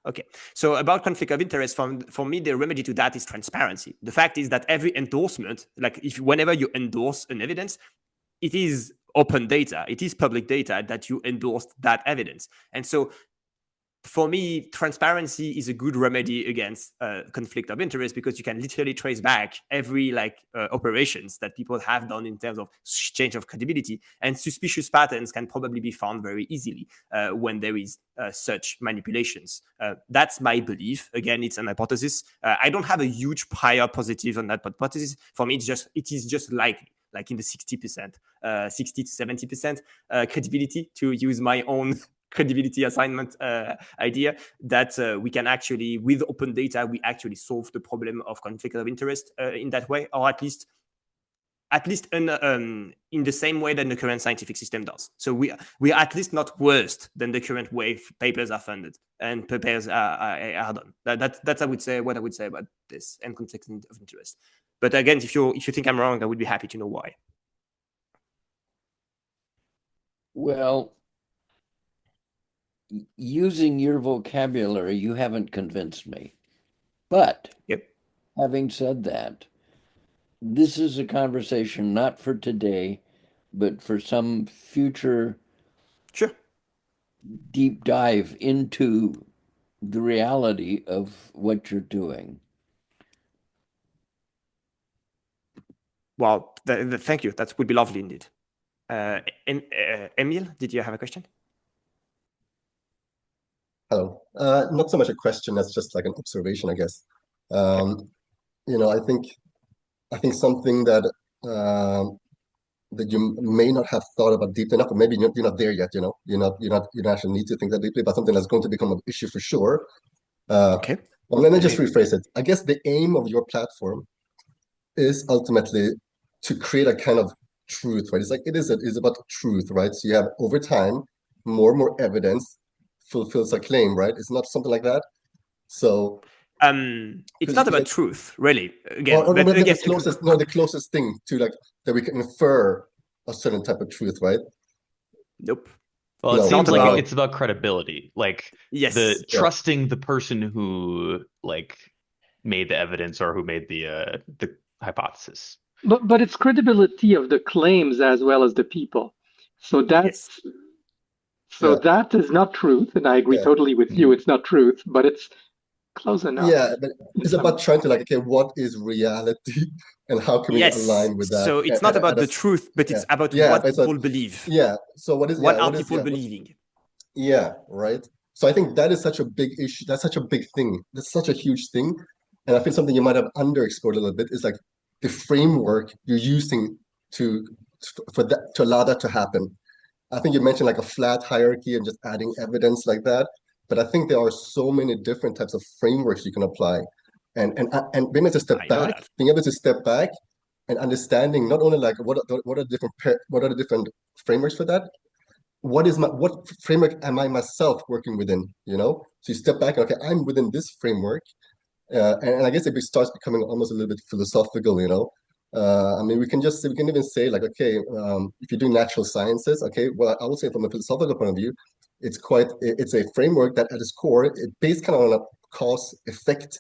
Okay. So about conflict of interest, for me, the remedy to that is transparency. The fact is that every endorsement, like whenever you endorse an evidence, it is open data. It is public data that you endorsed that evidence. And so for me, transparency is a good remedy against conflict of interest, because you can literally trace back every operations that people have done in terms of change of credibility, and suspicious patterns can probably be found very easily when there is such manipulations. That's my belief. Again, it's an hypothesis. I don't have a huge prior positive on that hypothesis. For me, it is just likely. Like in the 60%, 60 to 70% credibility, to use my own credibility assignment idea, that we can actually, with open data, we actually solve the problem of conflict of interest in that way, or at least in the same way that the current scientific system does. So we are at least not worse than the current way papers are funded and papers are done. That's I would say what I would say about this and conflict of interest. But again, if you think I'm wrong, I would be happy to know why. Well, using your vocabulary, you haven't convinced me. But having said that, this is a conversation not for today, but for some future deep dive into the reality of what you're doing. Well, thank you. That would be lovely indeed. Emile, did you have a question? Hello. Not so much a question as just like an observation, I guess. You know, I think something that that you may not have thought about deep enough, or maybe you're not there yet. You don't actually need to think that deeply about something that's going to become an issue for sure. Okay. Well, let me just rephrase it. I guess the aim of your platform is ultimately to create a kind of truth, right? It's like it's about truth, right? So you have over time more and more evidence fulfills a claim, right? It's not something like that. So it's not about truth, really. Again, or but again, the closest thing to like that we can infer a certain type of truth, right? Nope. Well, it seems like it's about credibility, like trusting the person who like made the evidence or who made the hypothesis. But it's credibility of the claims as well as the people. So that's that is not truth, and I agree totally with you. It's not truth, but it's close enough. Yeah, but it's about trying to like, okay, what is reality, and how can we align with that? So it's not about the truth, but it's about what people believe. Yeah. So what are people believing? Yeah, right. So I think that is such a big issue. That's such a big thing. That's such a huge thing. And I think something you might have underexplored a little bit is like the framework you're using for that to allow that to happen. I think you mentioned like a flat hierarchy and just adding evidence like that. But I think there are so many different types of frameworks you can apply. And being able to step back and understanding not only like what are the different frameworks for that, what framework am I myself working within, so you step back, okay, I'm within this framework, and I guess it starts becoming almost a little bit philosophical. I mean, we can even say like, okay, if you're doing natural sciences, okay, well, I would say from a philosophical point of view, it's a framework that at its core it based kind of on a cause effect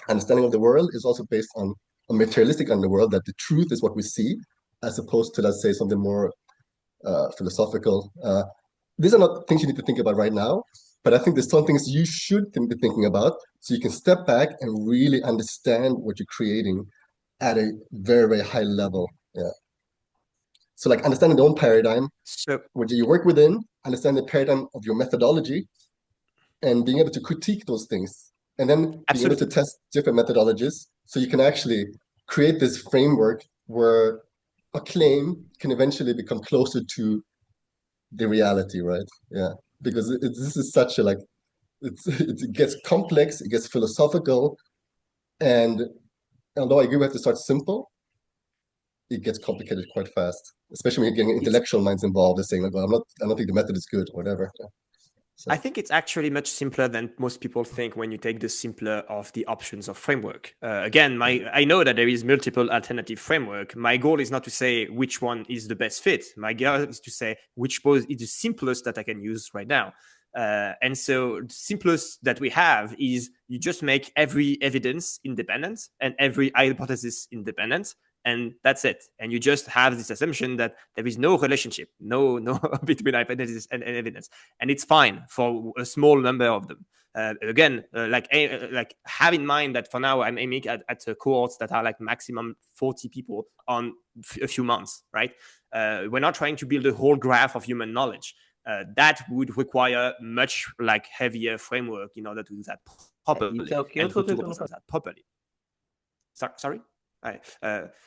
understanding of the world, is also based on a materialistic underworld, that the truth is what we see, as opposed to, let's say, something more philosophical. These are not things you need to think about right now, but I think there's some things you should be thinking about, so you can step back and really understand what you're creating at a very, very high level. Yeah. So like understanding the own paradigm, what you work within, understand the paradigm of your methodology, and being able to critique those things, and then being able to test different methodologies, so you can actually create this framework where a claim can eventually become closer to the reality, right? Yeah, because this is such a like, it gets complex, it gets philosophical, and although I agree we have to start simple, it gets complicated quite fast, especially when you're getting intellectual minds involved and saying like, well, I don't think the method is good or whatever. Yeah. So. I think it's actually much simpler than most people think when you take the simpler of the options of framework. Again, I know that there is multiple alternative framework. My goal is not to say which one is the best fit. My goal is to say which is the simplest that I can use right now. And so the simplest that we have is you just make every evidence independent and every hypothesis independent. And that's it. And you just have this assumption that there is no relationship, no between hypothesis and evidence, and it's fine for a small number of them. Again, have in mind that for now I'm aiming at cohorts that are like maximum 40 people on a few months, right? We're not trying to build a whole graph of human knowledge. That would require much like heavier framework in order to do that properly. Sorry. Right.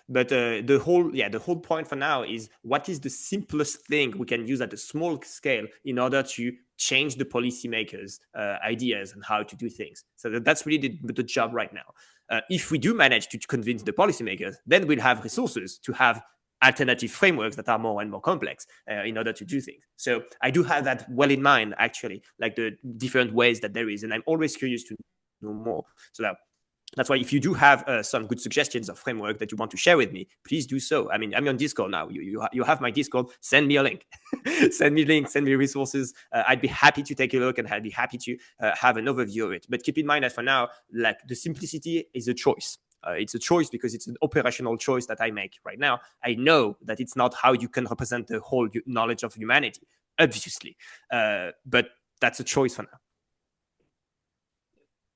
But the whole point for now is what is the simplest thing we can use at a small scale in order to change the policymakers' ideas and how to do things. So that's really the job right now. If we do manage to convince the policymakers, then we'll have resources to have alternative frameworks that are more and more complex in order to do things. So I do have that well in mind, actually, like the different ways that there is, and I'm always curious to know more. So that's why if you do have some good suggestions of framework that you want to share with me, please do so. I mean, I'm on Discord now. You have my Discord. Send me a link. Send me links. Send me resources. I'd be happy to take a look, and I'd be happy to have an overview of it. But keep in mind that for now, like the simplicity is a choice. It's a choice because it's an operational choice that I make right now. I know that it's not how you can represent the whole knowledge of humanity, obviously. But that's a choice for now.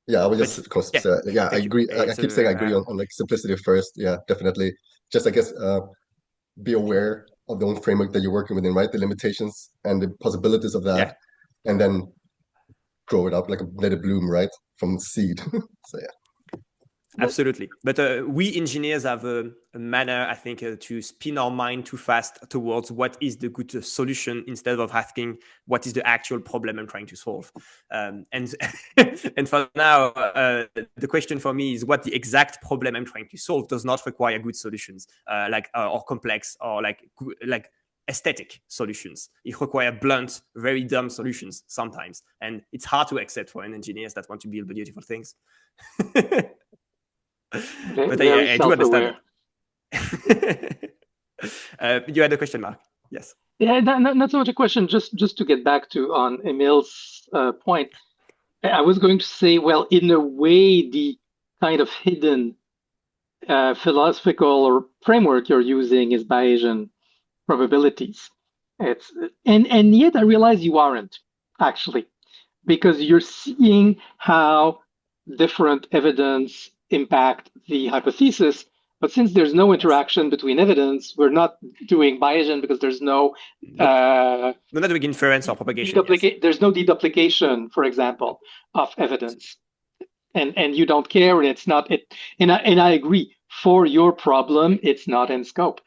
Yeah, I would just I agree. I keep saying I agree on like simplicity first. Yeah, definitely. Just I guess be aware of the own framework that you're working within, right? The limitations and the possibilities of that, and then grow it up, like let it bloom, right, from seed. So yeah. Absolutely. But we engineers have a manner, I think, to spin our mind too fast towards what is the good solution instead of asking what is the actual problem I'm trying to solve. And and for now, the question for me is what the exact problem I'm trying to solve does not require good solutions, or complex or like aesthetic solutions. It requires blunt, very dumb solutions sometimes, and it's hard to accept for an engineers that want to build beautiful things. But Very I do understand self-aware. it. You had a question, Mark? Yes. Yeah, not so much a question. Just to get back to on Emil's point, I was going to say, well, in a way, the kind of hidden philosophical or framework you're using is Bayesian probabilities. And yet I realize you aren't actually, because you're seeing how different evidence impact the hypothesis. But since there's no interaction between evidence, we're not doing Bayesian because there's no we're not doing inference or propagation. Yes. There's no deduplication, for example, of evidence, and you don't care, and it's not it. And I agree. For your problem, it's not in scope.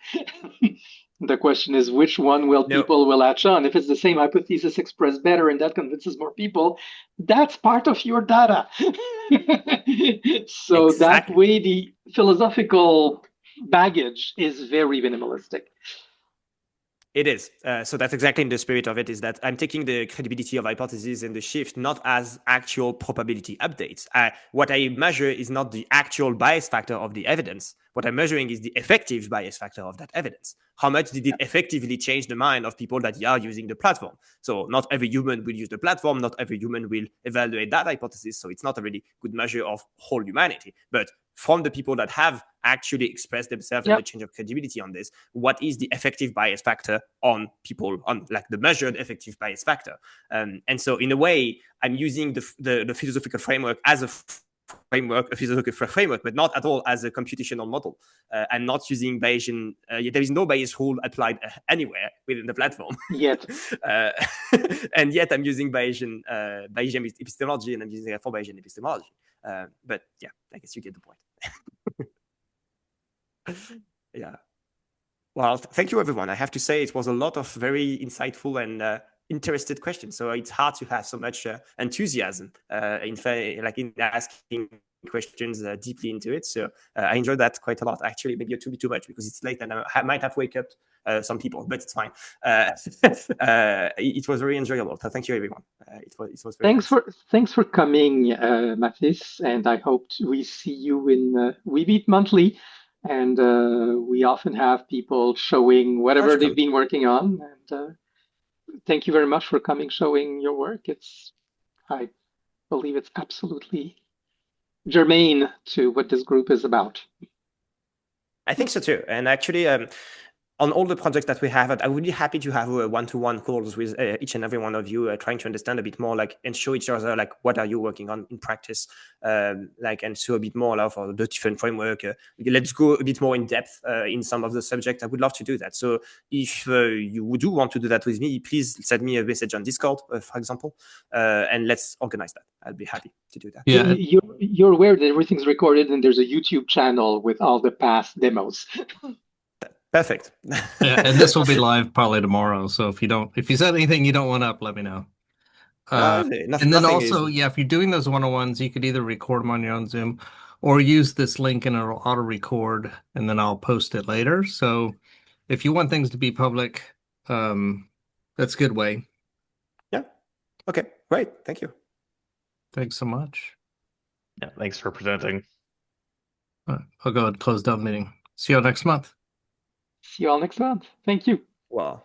The question is which one people will latch on. If it's the same hypothesis expressed better and that convinces more people, that's part of your data. So exactly. That way the philosophical baggage is very minimalistic. It is. So that's exactly in the spirit of it, is that I'm taking the credibility of hypotheses and the shift not as actual probability updates. What I measure is not the actual bias factor of the evidence. What I'm measuring is the effective bias factor of that evidence. How much did it effectively change the mind of people that are using the platform? So not every human will use the platform. Not every human will evaluate that hypothesis. So it's not a really good measure of whole humanity. But from the people that have actually expressed themselves and the change of credibility on this, what is the effective bias factor on people, on like the measured effective bias factor? And so in a way, I'm using the philosophical framework as a physical framework, but not at all as a computational model. I'm not using Bayesian. There is no Bayes rule applied anywhere within the platform yet. And yet I'm using Bayesian epistemology, and I'm using it for Bayesian epistemology. But yeah, I guess you get the point. Yeah. Well, thank you, everyone. I have to say it was a lot of very insightful and interested questions. So it's hard to have so much enthusiasm in asking questions deeply into it. So I enjoyed that quite a lot. Actually, maybe a bit too much because it's late and I might have wake up some people, but it's fine. It was very enjoyable. So thank you, everyone. It was very nice. Thanks for coming, Matisse, and I hope we see you in We Meet monthly. And we often have people showing whatever they've been working on. And thank you very much for coming, showing your work. I believe it's absolutely germane to what this group is about. I think so too. And actually, on all the projects that we have, I would be happy to have one-to-one calls with each and every one of you, trying to understand a bit more, and show each other, what are you working on in practice, and show a bit more for the different framework. Let's go a bit more in depth in some of the subjects. I would love to do that. So if you do want to do that with me, please send me a message on Discord, for example, and let's organize that. I'll be happy to do that. Yeah, you're aware that everything's recorded and there's a YouTube channel with all the past demos. Perfect. Yeah, and this will be live probably tomorrow. So if you said anything you don't want up, let me know. And then also, if you're doing those one-on-ones, you could either record them on your own Zoom or use this link and it'll auto record and then I'll post it later. So if you want things to be public, that's a good way. Yeah. Okay, great. Thank you. Thanks so much. Yeah, thanks for presenting. I'll go ahead and close down the meeting. See you all next month. See you all next month. Thank you. Wow.